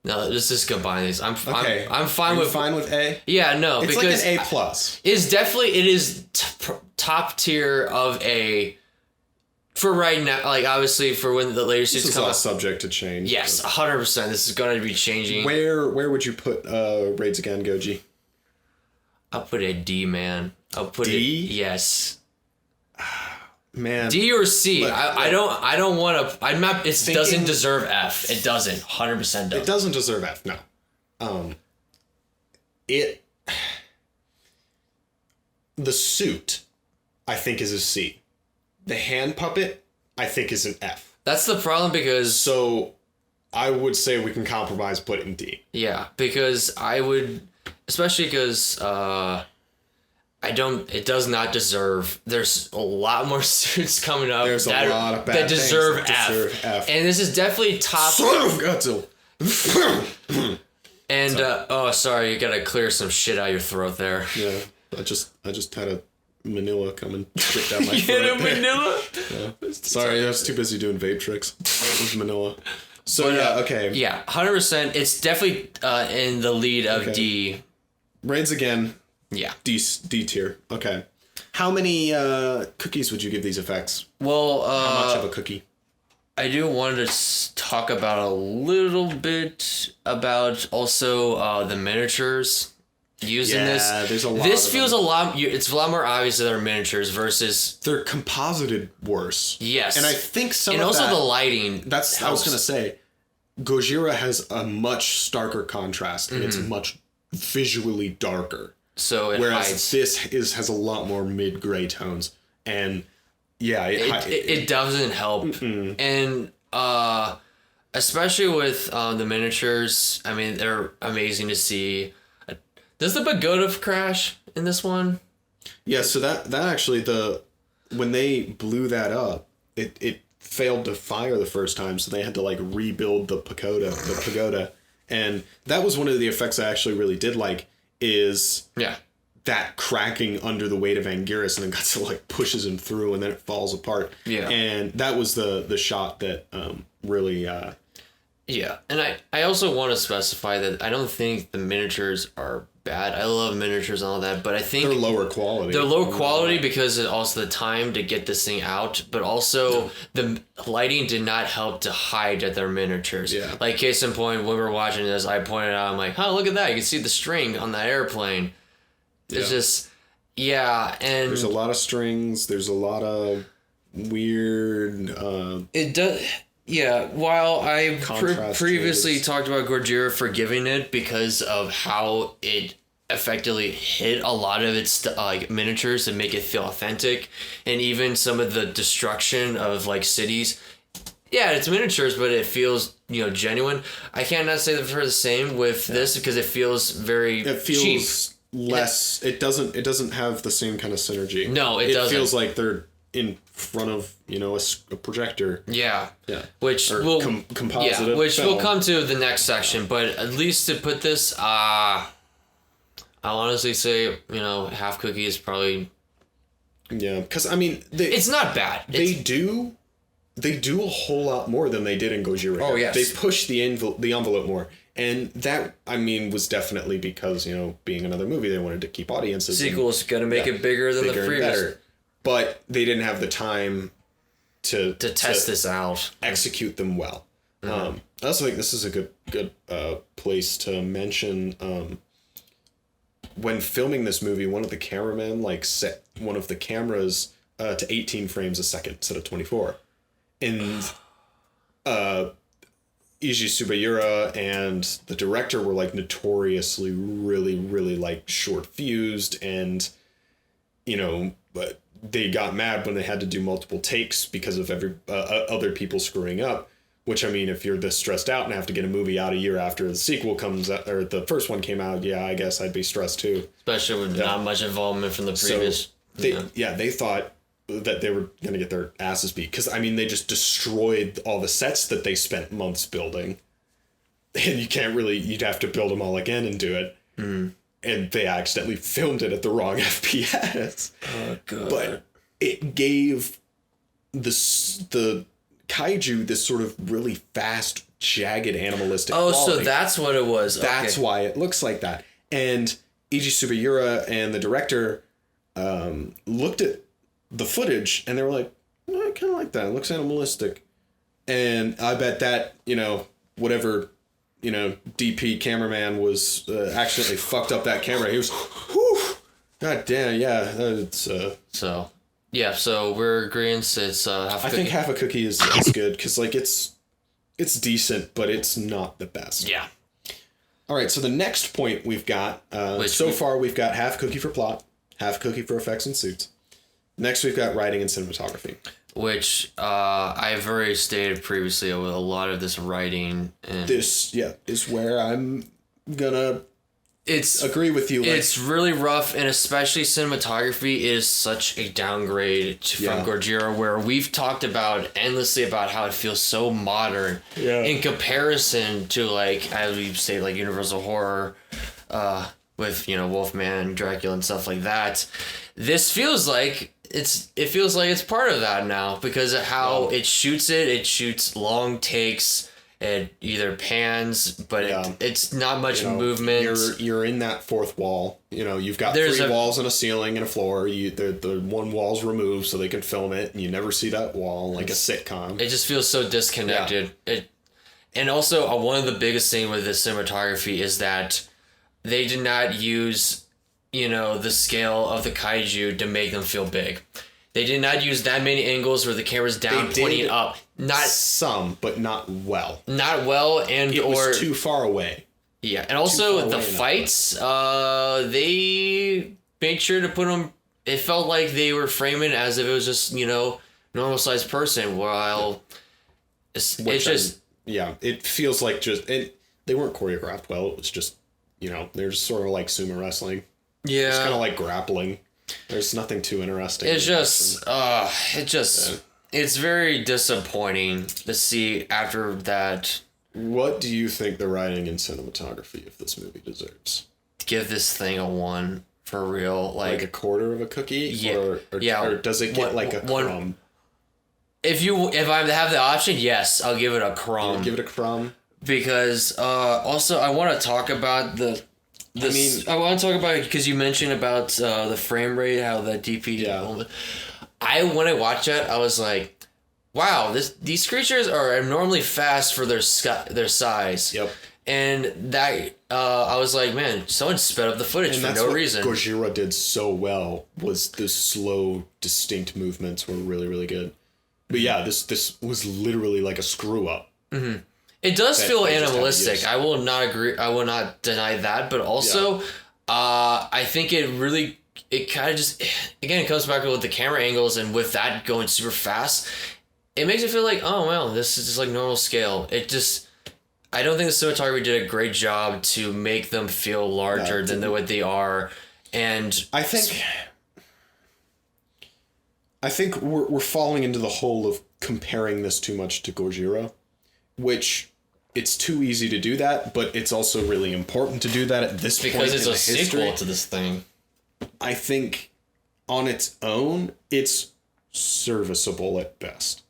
No, let's just combine these. I'm fine with A. Yeah, no, it's because like an A plus. It is top tier of A. For right now, obviously for when the later suits come out. This is all subject to change. Yes, 100%. This is going to be changing. Where would you put Raids again, Goji? I'll put a D, man. I'll put D? Yes. Man. D or C. I don't want to. I'm not. It doesn't deserve F. It doesn't. 100% doesn't. It doesn't deserve F. No. The suit, I think, is a C. The hand puppet, I think, is an F. That's the problem because... So, I would say we can compromise, put it in D. Yeah, because I would... Especially because it does not deserve... There's a lot more suits coming up There's a lot of bad that deserve F. And this is definitely top... Son of Godzilla! And, sorry, you gotta clear some shit out of your throat there. Yeah, I just had a Manila come and get down my throat. You had a Manila? Yeah. Sorry, I was too busy doing vape tricks. It was Manila. So, okay. Yeah, 100%. It's definitely in the lead of D. Raids again. Yeah. D tier. Okay. How many cookies would you give these effects? Well, how much of a cookie? I do want to talk about a little bit about also the miniatures used in this. Yeah, there's a lot. This feels a lot. It's a lot more obvious that they're miniatures versus they're composited worse. Yes, and I think some and of also that, the lighting. That's helps. I was gonna say, Gojira has a much starker contrast and it's much visually darker. So whereas this has a lot more mid gray tones and. Yeah, it doesn't help, and especially with the miniatures. I mean, they're amazing to see. Does the Pagoda Crash in this one? Yeah, so that actually when they blew that up, it failed to fire the first time, so they had to rebuild the pagoda, and that was one of the effects I actually really did like. Is that cracking under the weight of Anguirus, and then Godzilla pushes him through, and then it falls apart. Yeah, and that was the shot that really Yeah, and I also want to specify that I don't think the miniatures are bad. I love miniatures and all that, but I think They're lower quality. they're low quality because of also the time to get this thing out, but also the lighting did not help to hide that they're miniatures. Yeah. Like case in point, when we were watching this, I pointed out, I'm like, oh, look at that. You can see the string on that airplane. It's just, yeah, and... There's a lot of strings. There's a lot of weird... It does... Yeah, while I previously changes. talked about Gojira forgiving it because of how it effectively hit a lot of its like miniatures to make it feel authentic, and even some of the destruction of like cities. Yeah, it's miniatures, but it feels genuine. I cannot say that for the same with this because it feels very cheap. Less. It doesn't have the same kind of synergy. No, it doesn't. It feels like they're in front of a projector. Yeah. Which will composite. Yeah, which we'll come to the next section. But at least to put this, I'll honestly say Half Cookie is probably. Yeah, because I mean, it's not bad. They do a whole lot more than they did in Gojira. Oh yes. They push the envelope more. And that, I mean, was definitely because, being another movie, they wanted to keep audiences. Sequel's gonna make it bigger than the previous. But they didn't have the time to test this out, execute them well. I also think this is a good place to mention. When filming this movie, one of the cameramen set one of the cameras to 18 frames a second instead of 24, and Eiji Subayura and the director were notoriously really short fused, and but they got mad when they had to do multiple takes because of other people screwing up. Which, I mean, if you're this stressed out and have to get a movie out a year after the sequel comes out, or the first one came out, yeah, I guess I'd be stressed too. Especially with not much involvement from the previous. So they thought that they were going to get their asses beat. Because, I mean, they just destroyed all the sets that they spent months building. And you'd have to build them all again and do it. And they accidentally filmed it at the wrong FPS. Oh, God. But it gave the kaiju this sort of really fast, jagged, animalistic quality. So that's what it was. That's why it looks like that. And Eiji Subayura and the director looked at the footage and they were like, I kind of like that. It looks animalistic. And I bet that, whatever, DP cameraman was accidentally fucked up that camera. He was, whew, god damn, yeah. It's, So we're agreeing it's Half a Cookie. I think Half a Cookie is good because it's decent, but it's not the best. Yeah. All right, so the next point we've got, far we've got Half Cookie for plot, Half Cookie for effects and suits. Next we've got writing and cinematography. Which I've already stated previously with a lot of this writing. And this, is where I'm gonna agree with you. It's really rough, and especially cinematography is such a downgrade from Gojira, where we've talked about endlessly about how it feels so modern in comparison to as we say Universal Horror with Wolfman, Dracula, and stuff like that. This feels like it's part of that now because of how it shoots long takes. It either pans, but it's not much movement. You're in that fourth wall. You've got three walls and a ceiling and a floor. The one wall's removed so they can film it, and you never see that wall like a sitcom. It just feels so disconnected. And also one of the biggest thing with the cinematography is that they did not use the scale of the kaiju to make them feel big. They did not use that many angles where the camera's down, pointing up. Not some, but not well. Not well, and it was too far away. Yeah, and also the fights. They made sure to put them. It felt like they were framing it as if it was just normal sized person. While it feels like they weren't choreographed well. It was just they're just sort of like sumo wrestling. Yeah, it's kind of like grappling. There's nothing too interesting. It's it's very disappointing to see after that. What do you think the writing and cinematography of this movie deserves? Give this thing a 1 for real. Like a quarter of a cookie? Yeah. Or does it get a crumb? If I have the option, yes, I'll give it a crumb. Give it a crumb? because also I want to talk about I want to talk about it because you mentioned about the frame rate, how the DP. Yeah. When I watched that, I was like, wow, these creatures are abnormally fast for their size. Yep. And that I was like, man, someone sped up the footage for no reason. Gojira did so well was the slow, distinct movements were really, really good. But yeah, this was literally like a screw up. Mm-hmm. It does feel animalistic. I will not agree. I will not deny that. But also, I think it kind of just, again, it comes back with the camera angles and with that going super fast, it makes it feel like, oh, well, this is just like normal scale. I don't think the cinematography did a great job to make them feel larger than what they are. And I think we're falling into the hole of comparing this too much to Gojira, which it's too easy to do that, but it's also really important to do that at this point in the history. Because it's a sequel to this thing. I think on its own, it's serviceable at best.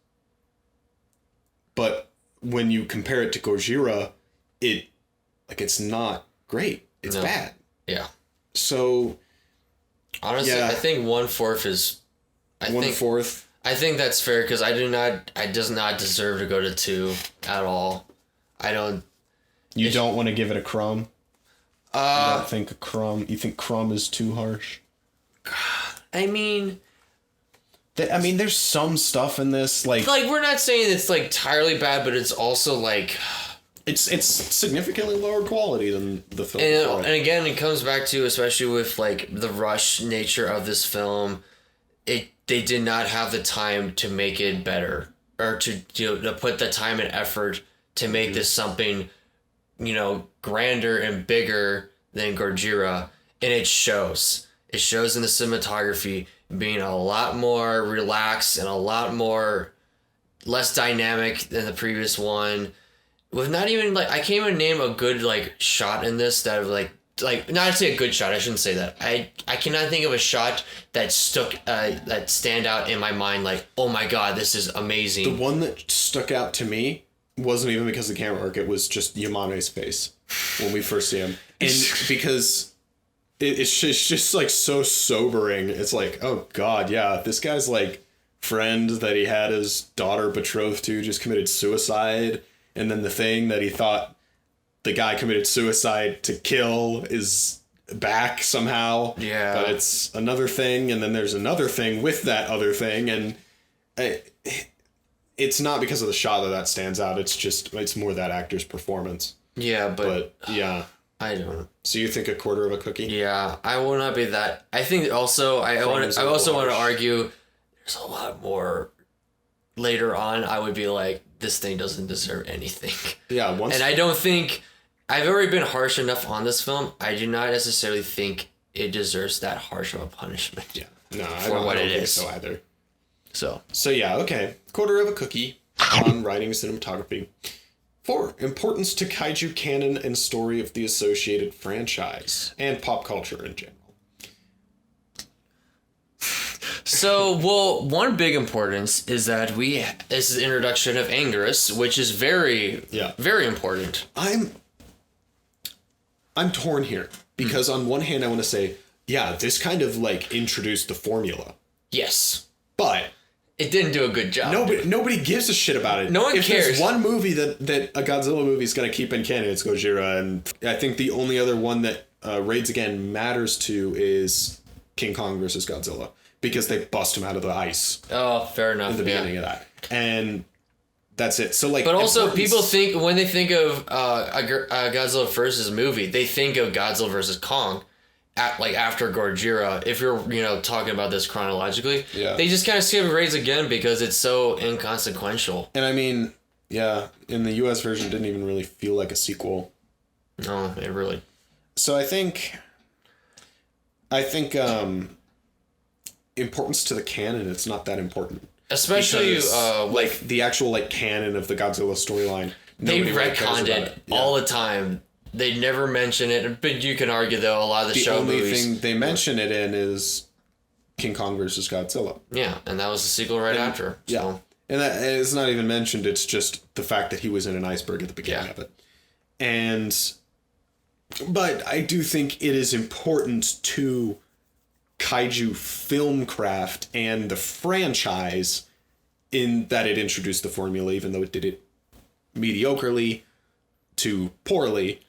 But when you compare it to Gojira, it's not great. It's bad. Yeah. So honestly, I think 1/4 is. 1/4. I think that's fair because I does not deserve to go to 2 at all. I don't. You don't want to give it a crumb? You don't think a crumb? You think crumb is too harsh? I mean, there's some stuff in this like we're not saying it's like entirely bad, but it's also like it's significantly lower quality than the film. And again, it comes back to, especially with like the rush nature of this film, they did not have the time to make it better or to put the time and effort to make this something, grander and bigger than Gojira, and it shows. It shows in the cinematography being a lot more relaxed and a lot more less dynamic than the previous one. With not even I can't even name a good shot in this that not to say a good shot. I shouldn't say that. I cannot think of a shot that stand out in my mind. Like, oh my god, this is amazing. The one that stuck out to me wasn't even because of the camera work. It was just Yamane's face when we first see him, and because. It's just so sobering. It's like, oh god, yeah, this guy's friend that he had his daughter betrothed to just committed suicide, and then the thing that he thought the guy committed suicide to kill is back somehow. Yeah. But it's another thing, and then there's another thing with that other thing, and it's not because of the shot that stands out. It's more that actor's performance. Yeah, but yeah. I don't know. So you think 1/4 of a cookie? Yeah, I will not be that. I think also I also want to argue there's a lot more later on. I would be like, this thing doesn't deserve anything. Yeah, and I don't think I've already been harsh enough on this film. I do not necessarily think it deserves that harsh of a punishment. Yeah, no, I don't think so either. So yeah, okay, 1/4 of a cookie on writing cinematography. 4. Importance to kaiju canon and story of the associated franchise and pop culture in general. So, one big importance is that this is the introduction of Anguirus, which is very, very important. I'm torn here because on one hand I want to say, yeah, this kind of introduced the formula. Yes. But it didn't do a good job. Nobody gives a shit about it. No one cares. If there's one movie that a Godzilla movie is going to keep in canon, it's Gojira. And I think the only other one that Raids Again matters to is King Kong versus Godzilla. Because they bust him out of the ice. Oh, fair enough. In the beginning of that. And that's it. So but also people think, when they think of a Godzilla versus movie, they think of Godzilla versus Kong. After Gojira, if you're talking about this chronologically, they just kind of skip Raids Again because it's so inconsequential. And I mean, yeah, in the U.S. version, it didn't even really feel like a sequel. No, it really. So I think importance to the canon, it's not that important. Especially because, the actual canon of the Godzilla storyline. They retconned it all the time. They never mention it, but you can argue though a lot of the show movies. The only thing they mention it in is King Kong versus Godzilla. Yeah, and that was the sequel after. Yeah, and that it's not even mentioned. It's just the fact that he was in an iceberg at the beginning of it. But I do think it is important to kaiju film craft and the franchise in that it introduced the formula, even though it did it mediocrely to poorly.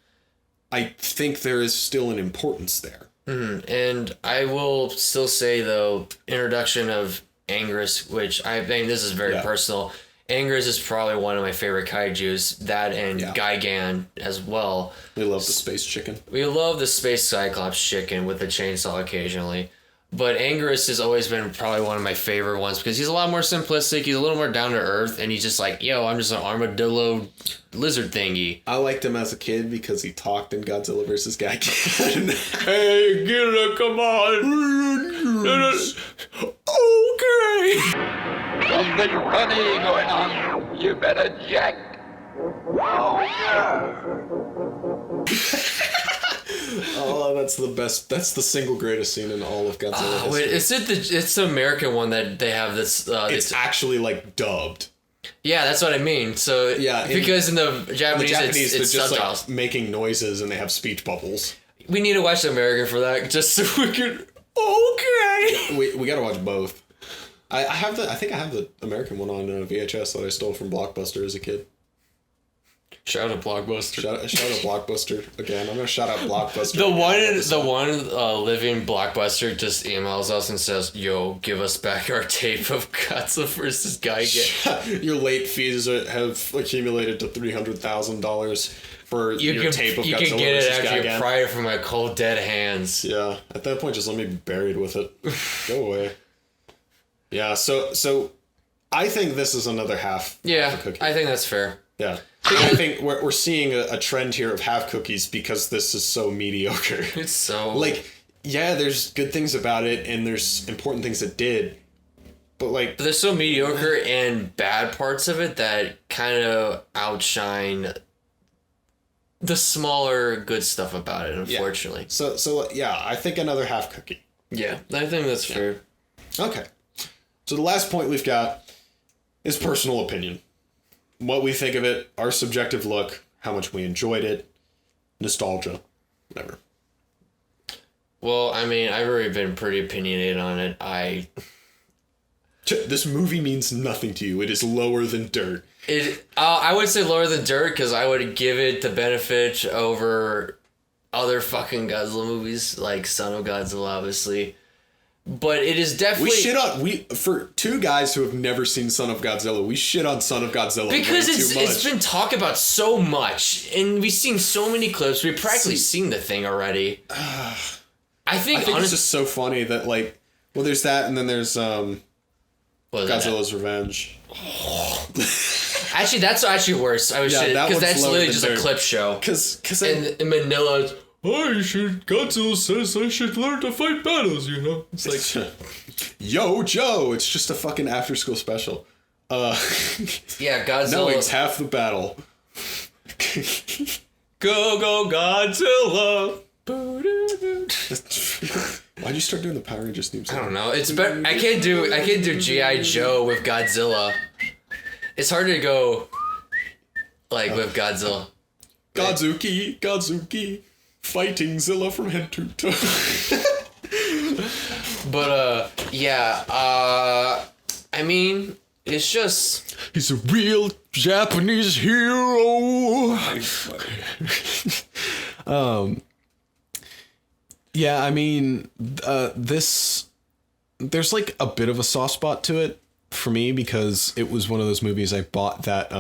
I think there is still an importance there. Mm-hmm. And I will still say, though, introduction of Anguirus, which I think this is very personal. Anguirus is probably one of my favorite kaijus. That and Gigan as well. We love the space chicken. We love the space cyclops chicken with the chainsaw occasionally. But Anguirus has always been probably one of my favorite ones because he's a lot more simplistic. He's a little more down to earth, and he's just like, yo, I'm just an armadillo lizard thingy. I liked him as a kid because he talked in Godzilla vs. Gigan. Hey, Gilla, come on. Okay. Something funny going on. You better check. Oh, yeah. Oh, that's the best. That's the single greatest scene in all of Godzilla history. Wait, it's the American one that they have this... it's actually, like, dubbed. Yeah, that's what I mean. So, because in the Japanese it's just subtitles. like making noises and they have speech bubbles. We need to watch the American for that, just so we can... Okay! We gotta watch both. I think I have the American one on VHS that I stole from Blockbuster as a kid. Shout out Blockbuster. Shout out Blockbuster again. I'm gonna shout out Blockbuster. The one living Blockbuster just emails us and says, "Yo, give us back our tape of Godzilla vs. Gigan." Your late fees have accumulated to $300,000 for your tape of Godzilla vs. Gigan. You can get it after you pry it from my cold dead hands. Yeah, at that point, just let me be buried with it. Go away. Yeah, so I think this is another half. Yeah, of a cookie. I think that's fair. Yeah. I think we're seeing a trend here of half cookies because this is so mediocre. It's so... Like, yeah, there's good things about it, and there's important things it did, but like... But there's so mediocre and bad parts of it that kind of outshine the smaller good stuff about it, unfortunately. Yeah. So yeah, I think another half cookie. Yeah, I think that's fair. Okay. So the last point we've got is personal opinion. What we think of it, our subjective look, how much we enjoyed it, nostalgia, whatever. Well, I mean, I've already been pretty opinionated on it. This movie means nothing to you. It is lower than dirt. I would say lower than dirt because I would give it the benefit over other fucking Godzilla movies, like Son of Godzilla, obviously. But it is definitely... For two guys who have never seen Son of Godzilla, we shit on Son of Godzilla because way too much. It's been talked about so much, and we've seen so many clips. We've practically seen the thing already. I think it's just so funny that, like... Well, there's that, and then there's Godzilla's Revenge. Actually, that's actually worse. Because that's literally just a clip show. Because in Manila... Godzilla says I should learn to fight battles, you know? It's like... Yo, Joe! It's just a fucking after-school special. Yeah, Godzilla... Knowing's half the battle. Go, Godzilla! Why'd you start doing the Power Rangers theme song? I don't know. It's better. I can't do G.I. Joe with Godzilla. It's hard to go, like, with Godzilla. Godzuki. Fighting Zilla from head to toe. But, I mean, it's just... He's a real Japanese hero. Yeah, I mean, there's like a bit of a soft spot to it for me because it was one of those movies I bought that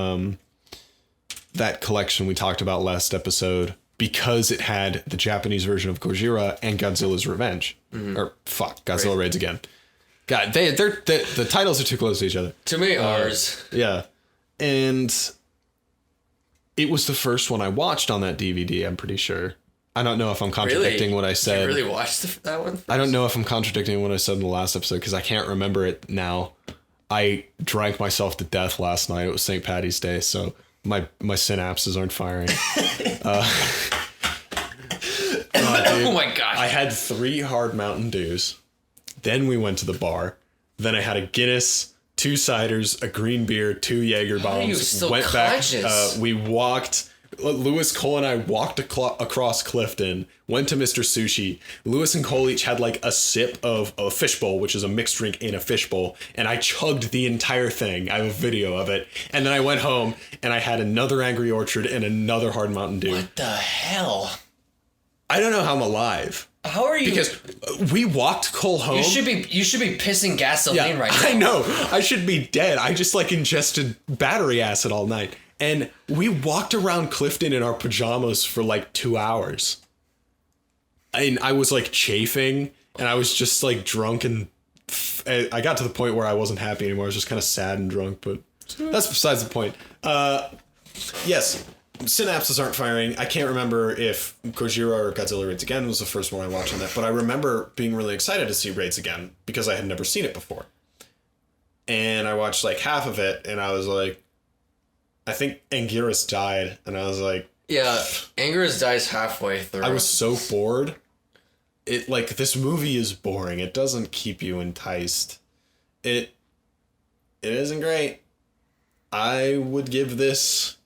collection we talked about last episode because it had the Japanese version of Gojira and Godzilla's Revenge. Mm-hmm. Or Godzilla Raids again. God, the titles are too close to each other. Too many R's. Yeah. And it was the first one I watched on that DVD, I'm pretty sure. I don't know if I'm contradicting what I said. You really watched that one first? I don't know if I'm contradicting what I said in the last episode because I can't remember it now. I drank myself to death last night. It was St. Paddy's Day, so my synapses aren't firing. Oh my gosh. I had 3 hard Mountain Dews. Then we went to the bar. Then I had a Guinness, 2 ciders, a green beer, 2 Jaeger bombs. How are you still went conscious? back. We walked. Lewis, Cole, and I walked across Clifton, went to Mr. Sushi. Lewis and Cole each had like a sip of a fishbowl, which is a mixed drink in a fishbowl, and I chugged the entire thing. I have a video of it. And then I went home and I had another Angry Orchard and another Hard Mountain Dew. What the hell? I don't know how I'm alive. How are you? Because we walked Cole home. You should be pissing gasoline right now. I know. I should be dead. I just like ingested battery acid all night. And we walked around Clifton in our pajamas for like 2 hours. And I was like chafing and I was just like drunk, and I got to the point where I wasn't happy anymore. I was just kind of sad and drunk, but that's besides the point. Yes, synapses aren't firing. I can't remember if Gojira or Godzilla Raids Again was the first one I watched on that, but I remember being really excited to see Raids Again because I had never seen it before. And I watched like half of it and I was like, I think Anguirus died, and I was like... Yeah, Anguirus dies halfway through. I was so bored. This movie is boring. It doesn't keep you enticed. It isn't great. I would give this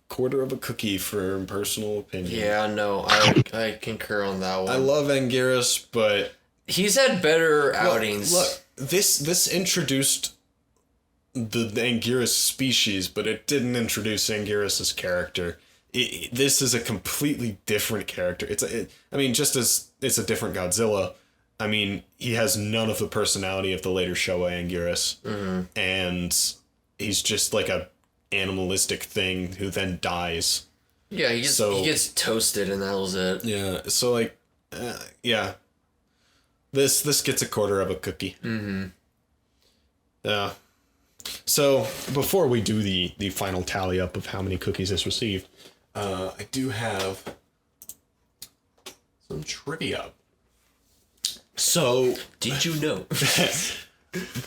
quarter of a cookie for personal opinion. Yeah, no, I concur on that one. I love Anguirus, but... He's had better outings. Look, this introduced... the Anguirus species, but it didn't introduce Anguirus' character. This is a completely different character. Just as it's a different Godzilla, I mean, he has none of the personality of the later Showa Anguirus. Mm-hmm. And he's just like a animalistic thing who then dies. Yeah, he gets toasted and that was it. Yeah, so yeah. This gets a quarter of a cookie. Mm-hmm. Yeah. So, before we do the final tally up of how many cookies this received, I do have some trivia. So... Did you know?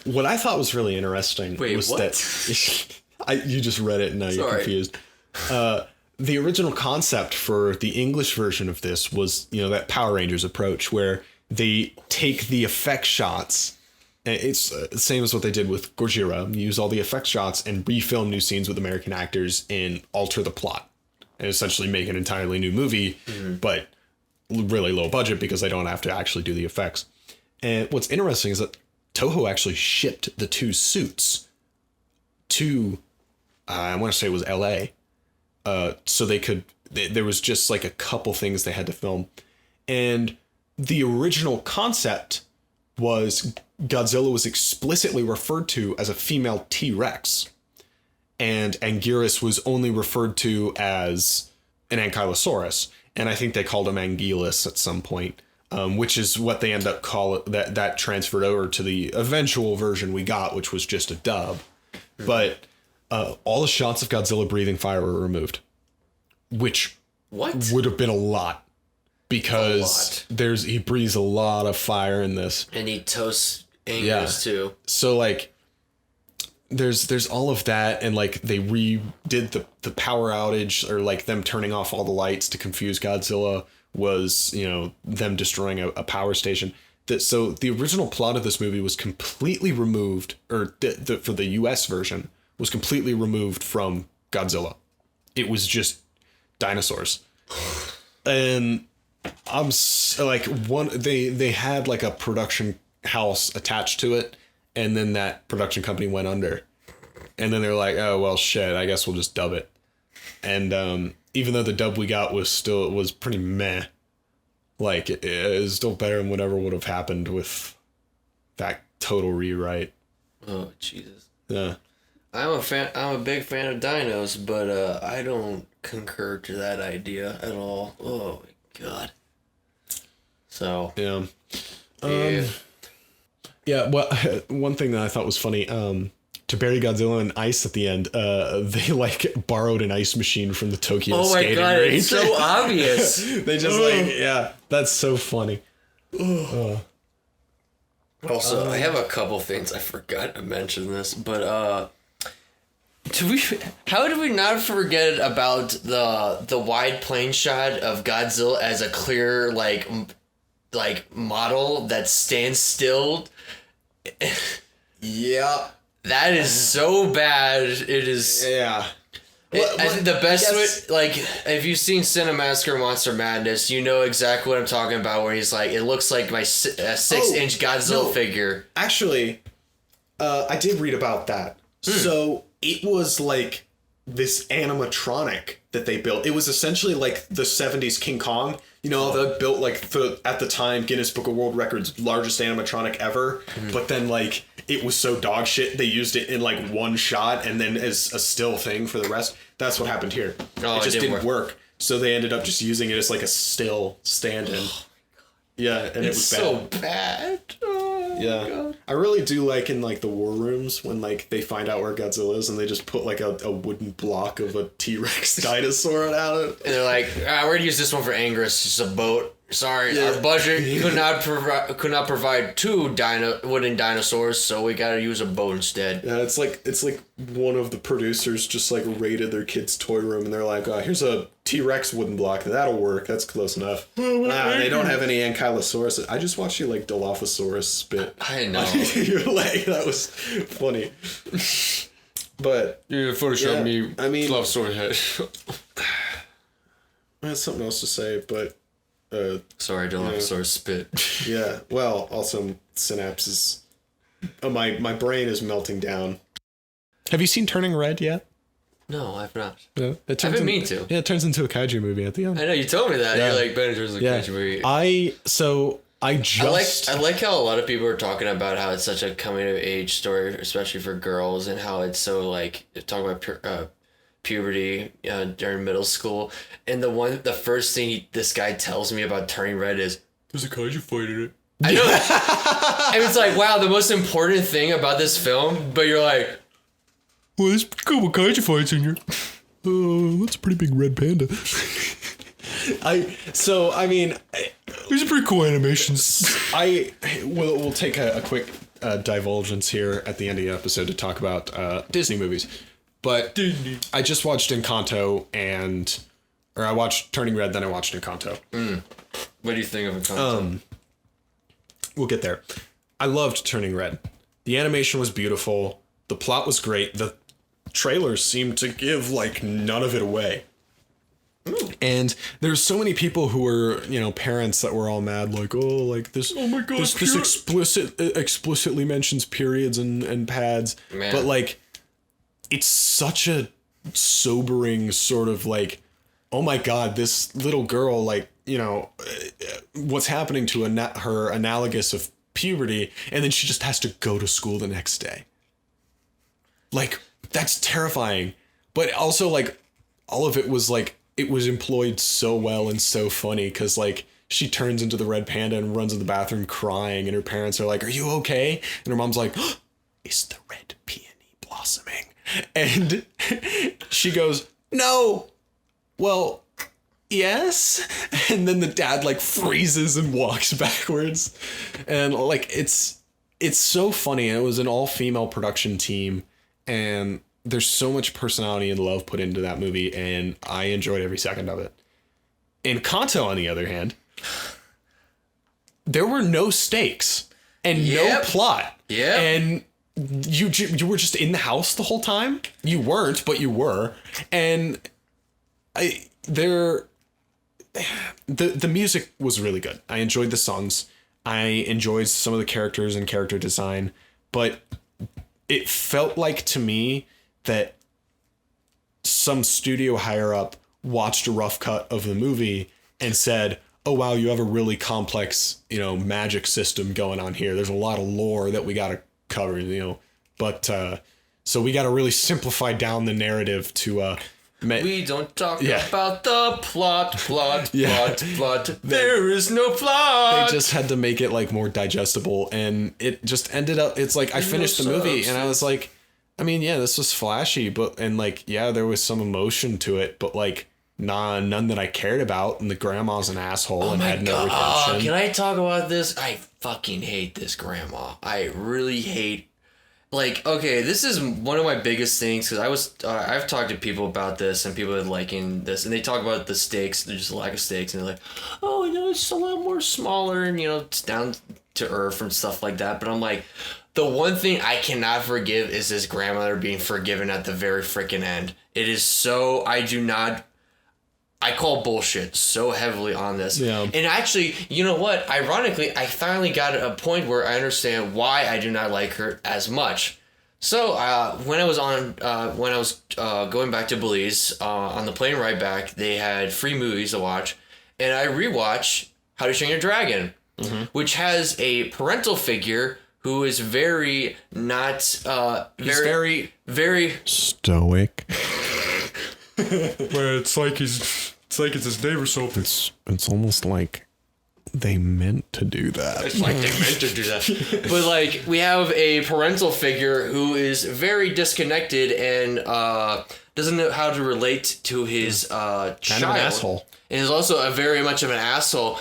What I thought was really interesting was what? that... you just read it and now you're confused. The original concept for the English version of this was, that Power Rangers approach, where they take the effect shots... It's the same as what they did with Gojira. Use all the effect shots and refilm new scenes with American actors and alter the plot. And essentially make an entirely new movie, but really low budget because they don't have to actually do the effects. And what's interesting is that Toho actually shipped the two suits to, I want to say it was LA. So they could, there was just like a couple things they had to film. And the original concept was Godzilla was explicitly referred to as a female T-Rex, and Anguirus was only referred to as an Ankylosaurus, and I think they called him Anguillus at some point, which is what they end up calling that transferred over to the eventual version we got, which was just a dub. Mm-hmm. But all the shots of Godzilla breathing fire were removed, which would have been a lot. Because he breathes a lot of fire in this. And he toasts Anguirus too. So there's all of that, and they redid the power outage, or them turning off all the lights to confuse Godzilla was, them destroying a power station. So the original plot of this movie was completely removed, or for the US version, was completely removed from Godzilla. It was just dinosaurs. And they had a production house attached to it, and then that production company went under, and then they're like, oh well, shit, I guess we'll just dub it. And even though the dub we got was pretty meh, it is still better than whatever would have happened with that total rewrite. Oh Jesus. Yeah. I'm a big fan of dinos, but I don't concur to that idea at all. Oh my God. So yeah. Yeah, well, one thing that I thought was funny, to bury Godzilla in ice at the end, they borrowed an ice machine from the Tokyo skating range. Oh my God, it's so obvious. They just that's so funny. Also, I have a couple things I forgot to mention this, but how did we not forget about the wide plane shot of Godzilla as a clear model that stands still? Yeah. That is so bad. It is. Yeah. I think the best way, like, if you've seen Cinemassacre Monster Madness, you know exactly what I'm talking about, where he's like, it looks like my 6-inch Godzilla figure. Actually, I did read about that. So it was like this animatronic that they built. It was essentially like the 70s King Kong. You know, they built like at the time Guinness Book of World Records largest animatronic ever. But then like it was so dog shit they used it in like one shot and then as a still thing for the rest. That's what happened here. It just didn't work. So they ended up just using it as like a still stand-in. Yeah, and it was so bad. Yeah, I really do like in like the war rooms when like they find out where Godzilla is and they just put like a wooden block of a T-Rex dinosaur out of it. And they're like, we're gonna use this one for Angus. It's just a boat. Sorry, our budget could not provide 2 wooden dinosaurs, so we gotta use a boat instead. Yeah, it's like one of the producers just like raided their kid's toy room and they're like, here's a T-Rex wooden block. That'll work. That's close enough. They don't have any Ankylosaurus. I just watched you like Dilophosaurus spit. I know. Your leg. That was funny. But you Photoshop me. I mean, Dilophosaurus head. I had something else to say, but. Sorry, Dilophosaurus spit. Yeah. Well, also Synopsis. My brain is melting down. Have you seen Turning Red yet? No, I've not. No, I've been meaning to. Yeah, it turns into a kaiju movie at the end. I know, you told me that. Yeah. You're like, Ben, it turns into a kaiju movie. I like how a lot of people are talking about how it's such a coming of age story, especially for girls, and how it's so like talking about puberty during middle school. And the first thing this guy tells me about Turning Red is there's a kaiju fight in it. I know. And it's like, wow, the most important thing about this film, but you're like, well, there's a couple kaiju fights in here. That's a pretty big red panda. These are pretty cool animations. We'll take a quick divulgence here at the end of the episode to talk about Disney movies. But I just watched Encanto or I watched Turning Red, then I watched Encanto. What do you think of Encanto? We'll get there. I loved Turning Red. The animation was beautiful. The plot was great. The trailers seemed to give like none of it away. And there's so many people who were, parents that were all mad, like, this. Oh my god! This explicitly mentions periods and pads, Man. But like, it's such a sobering sort of like, oh my god, this little girl, like, what's happening to her analogous of puberty, and then she just has to go to school the next day. Like, that's terrifying. But also, like, all of it was like, it was employed so well and so funny because, like, she turns into the red panda and runs in the bathroom crying, and her parents are like, "Are you okay?" And her mom's like, "Is the red peony blossoming?" And she goes, "No." Well, yes. And then the dad like freezes and walks backwards, and like it's so funny. And it was an all-female production team, and there's so much personality and love put into that movie, and I enjoyed every second of it. Encanto, on the other hand, there were no stakes and no plot. Yeah. And you were just in the house the whole time. You weren't, but you were. And the music was really good. I enjoyed the songs. I enjoyed some of the characters and character design, but it felt like to me that some studio higher up watched a rough cut of the movie and said, "Oh wow, you have a really complex, magic system going on here. There's a lot of lore that we got to cover, but so we got to really simplify down the narrative to we don't talk about the plot. There is no plot." They just had to make it like more digestible, and it just ended up. It's like I finished the movie and I was like, I mean, yeah, this was flashy, and like, yeah, there was some emotion to it, but like, none that I cared about. And the grandma's an asshole and had no redemption. Can I talk about this? I fucking hate this grandma. I really hate like, okay, this is one of my biggest things because I've talked to people about this and people are liking this and they talk about the stakes, there's just a lack of stakes and they're like, oh, it's a lot more smaller and it's down to earth and stuff like that. But I'm like, the one thing I cannot forgive is his grandmother being forgiven at the very freaking end. It is so, I call bullshit so heavily on this. Yeah. And actually, you know what? Ironically, I finally got a point where I understand why I do not like her as much. So when I was going back to Belize on the plane ride back, they had free movies to watch, and I rewatched How to Train Your Dragon, which has a parental figure who is very not very stoic. Where it's like it's his neighbor, so It's almost like they meant to do that. It's like they meant to do that. But like we have a parental figure who is very disconnected and doesn't know how to relate to his child. Kind of an asshole. And is also very much of an asshole,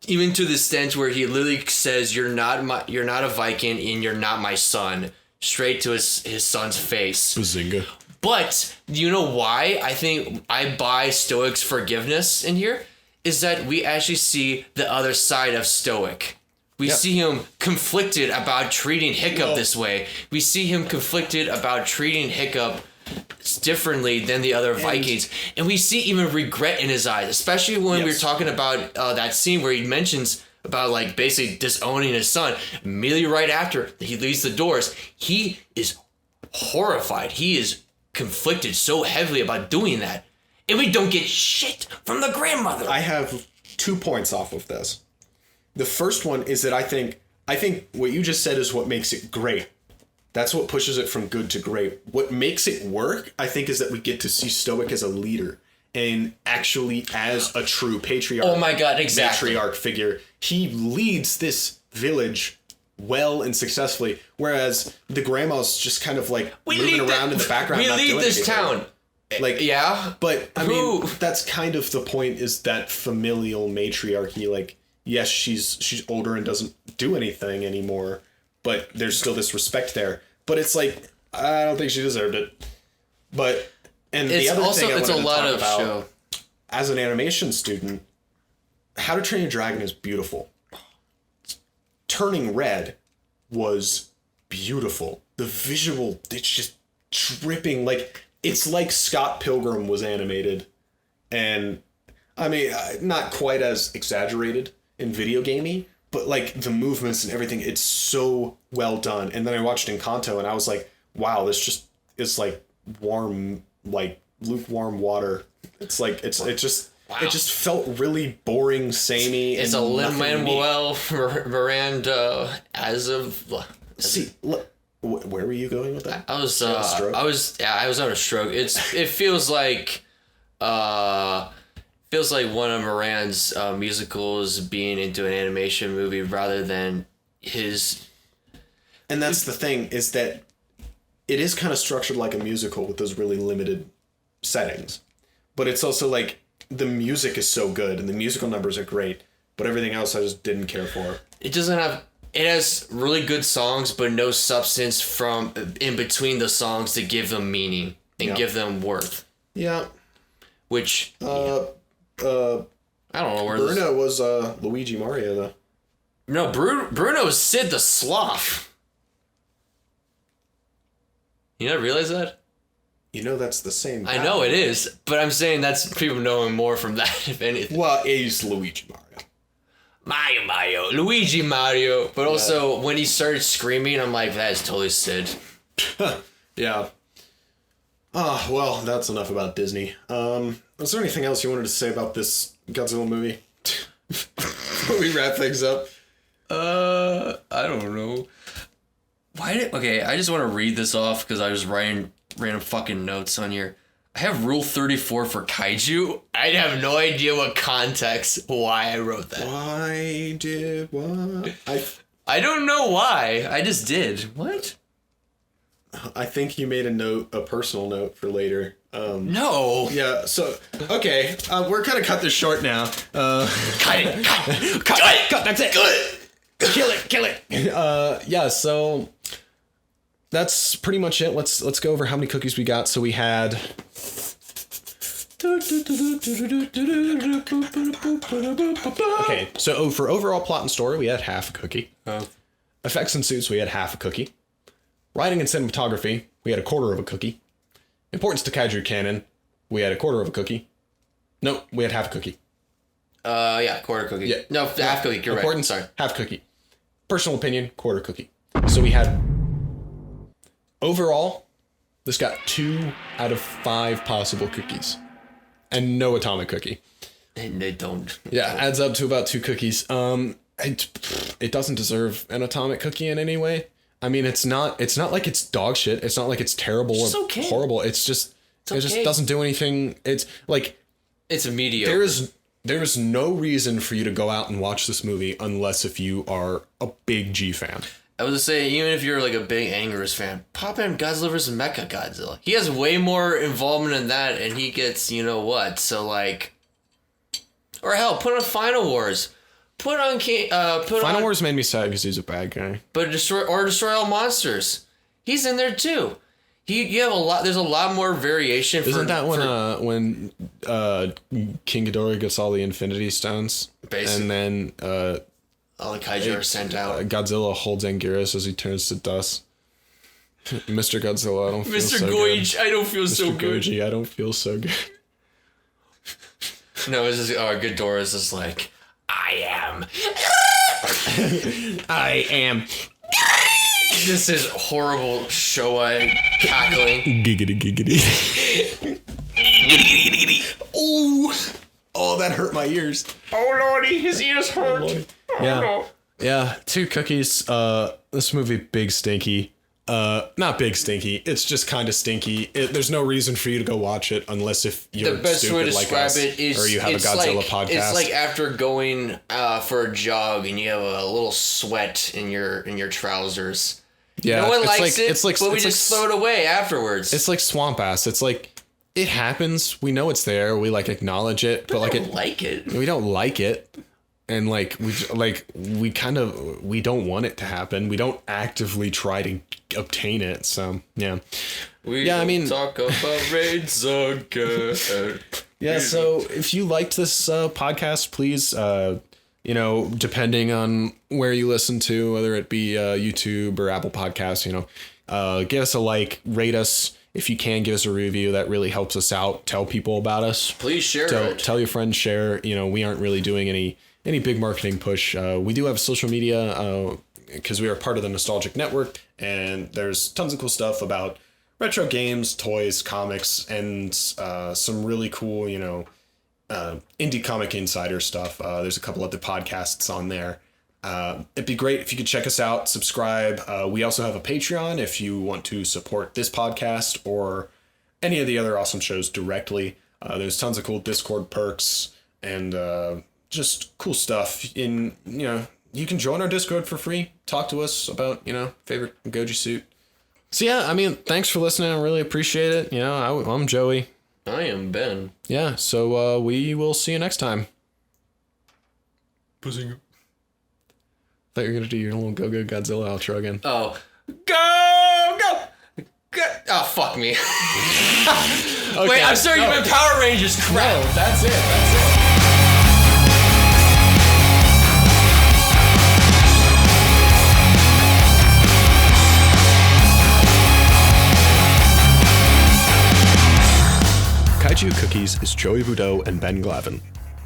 even to the extent where he literally says, "You're not a Viking, and you're not my son," straight to his son's face. Bazinga. But do you know why I think I buy Stoic's forgiveness in here? Is that we actually see the other side of Stoic. We see him conflicted about treating Hiccup this way. We see him conflicted about treating Hiccup differently than the other Vikings. And we see even regret in his eyes, especially when we were talking about that scene where he mentions about like basically disowning his son. Immediately right after he leaves the doors, he is horrified. He is conflicted so heavily about doing that, and we don't get shit from the grandmother. I have 2 points off of this. The first one is that I think what you just said is what makes it great. That's what pushes it from good to great. What makes it work, I think, is that we get to see Stoic as a leader and actually as a true patriarch. Oh my god, exactly. Matriarch figure. He leads this village well and successfully, whereas the grandma's just kind of like moving around in the background. We lead this town. Like, yeah, but I mean, that's kind of the point, is that familial matriarchy. Like, yes, she's older and doesn't do anything anymore, but there's still this respect there. But it's like, I don't think she deserved it. But, and the other thing I wanted to talk about, as an animation student, How to Train Your Dragon is beautiful. Turning Red was beautiful. The visual, it's just dripping. Like, it's like Scott Pilgrim was animated. And, I mean, not quite as exaggerated in video gamey, but like the movements and everything, it's so well done. And then I watched Encanto and I was like, wow, this just is like warm, like lukewarm water. It's like, it just felt really boring, samey. It's a Lin-Manuel Miranda as of. See, look, where were you going with that? I was on a stroke. It feels like one of Moran's musicals being into an animation movie rather than his. And that's the thing, is that it is kind of structured like a musical with those really limited settings, but it's also like the music is so good and the musical numbers are great, but everything else I just didn't care for. It has really good songs, but no substance from in between the songs to give them meaning and give them worth. Yeah. Which I don't know where Bruno was Luigi Mario though. No, Bruno is Sid the Sloth. You not realize that? You know that's the same guy. I know it is, but I'm saying that's people knowing more from that, if anything. Well, he's Luigi Mario. Mario. Luigi Mario. But also, when he started screaming, I'm like, that is totally Sid. Yeah. Oh, well, that's enough about Disney. Was there anything else you wanted to say about this Godzilla movie? Before we wrap things up. I don't know. Okay, I just want to read this off because I was writing random fucking notes on here. I have Rule 34 for Kaiju. I have no idea what context why I wrote that. Why did what? I don't know why. I just did. What? I think you made a personal note for later. No. Yeah, so, okay, we're gonna cut this short now. Cut it. Cut, that's it. Kill it. Yeah, so that's pretty much it. Let's go over how many cookies we got. So we had. Okay, so for overall plot and story, we had half a cookie. Effects and suits, we had half a cookie. Writing and cinematography, we had a quarter of a cookie. Importance to kaiju canon, we had a quarter of a cookie. No, we had half a cookie. Yeah, quarter cookie. Yeah. No, half cookie. You're Importance, right. Sorry. half cookie. Personal opinion, quarter cookie. So we had overall, this got 2 out of 5 possible cookies, and no atomic cookie. And they don't. Yeah, adds up to about 2 cookies. It doesn't deserve an atomic cookie in any way. I mean, it's not like it's dog shit. It's not like it's terrible or horrible. It just doesn't do anything. It's like it's mediocre. There is no reason for you to go out and watch this movie unless if you are a big G fan. I was gonna say, even if you're like a big Anger's fan, pop in Godzilla vs. Mecha Godzilla. He has way more involvement in that, and he gets, you know what? So like, or hell, put on Final Wars. Final Wars made me sad because he's a bad guy. But destroy all monsters. He's in there too. You have a lot. There's a lot more variation. Isn't that when King Ghidorah gets all the Infinity Stones, basically, and then all the kaiju are sent out. Godzilla holds Anguirus as he turns to dust. Mr. Godzilla, I don't feel Mr. so Goij, good. I don't feel so good. Mr. Goji, I don't feel so good. No, it's just Ghidorah's just like, I am. I am. This is horrible Showa cackling. Giggity giggity. Oh, that hurt my ears. Oh lordy, his ears hurt. Yeah, 2 cookies. This movie, big stinky. Not big stinky. It's just kind of stinky. There's no reason for you to go watch it unless if you're the best way to like describe us, it is, or you have a Godzilla podcast. It's like after going for a jog and you have a little sweat in your trousers. Yeah, no one likes it, but we it's just throw it away afterwards. It's like swamp ass. It's like it happens. We know it's there. We like acknowledge it, but we like don't like it. We don't like it. And like we don't want it to happen. We don't actively try to obtain it. So yeah, I mean, talk about raids again. Yeah. So if you liked this podcast, please, depending on where you listen to, whether it be YouTube or Apple Podcasts, give us a like, rate us. If you can, give us a review. That really helps us out. Tell people about us. Please share it. Tell your friends. Share. We aren't really doing any big marketing push. We do have social media because we are part of the Nostalgic Network, and there's tons of cool stuff about retro games, toys, comics, and some really cool, indie comic insider stuff. There's a couple other podcasts on there. It'd be great if you could check us out, subscribe. We also have a Patreon if you want to support this podcast or any of the other awesome shows directly. There's tons of cool Discord perks and just cool stuff. You can join our Discord for free. Talk to us about, favorite Godzilla Suit. So yeah, I mean, thanks for listening. I really appreciate it. I'm Joey. I am Ben. Yeah, so we will see you next time. Pussy. Thought you were gonna do your little Go Godzilla outro again. Oh, go! Oh, fuck me. Okay, wait, I'm sorry, you meant Power Rangers. Crap. No, that's it. Kaiju Cookies is Joey Boudreau and Ben Glavin.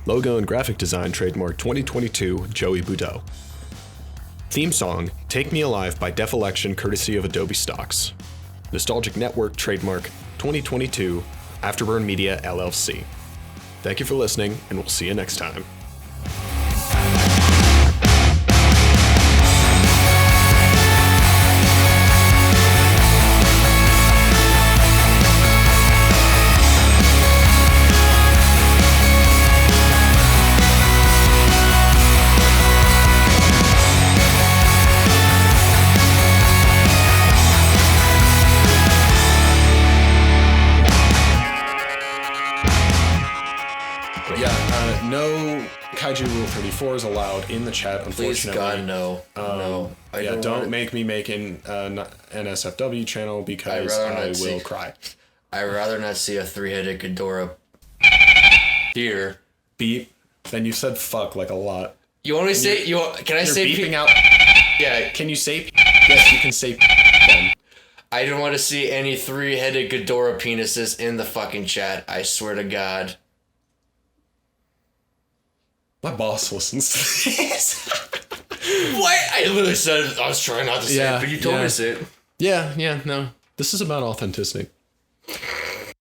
Logo and graphic design trademark 2022 Joey Boudreau. Theme song Take Me Alive by Def Election courtesy of Adobe Stocks. Nostalgic Network trademark 2022 Afterburn Media LLC. Thank you for listening, and we'll see you next time. No Rule 34 is allowed in the chat, Please, unfortunately. God, no. No. Don't make me make an NSFW channel because I will cry. I'd rather not see a 3-headed Ghidorah here. Beep. Then you said fuck like a lot. You want me to say... Can I say... Beeping out... Yeah. Can you say... Yes, you can say... Then. I don't want to see any 3-headed Ghidorah penises in the fucking chat. I swear to God. My boss listens to this. What? I literally said I was trying not to say it, but you told me to say it. Yeah, no. This is about authenticity.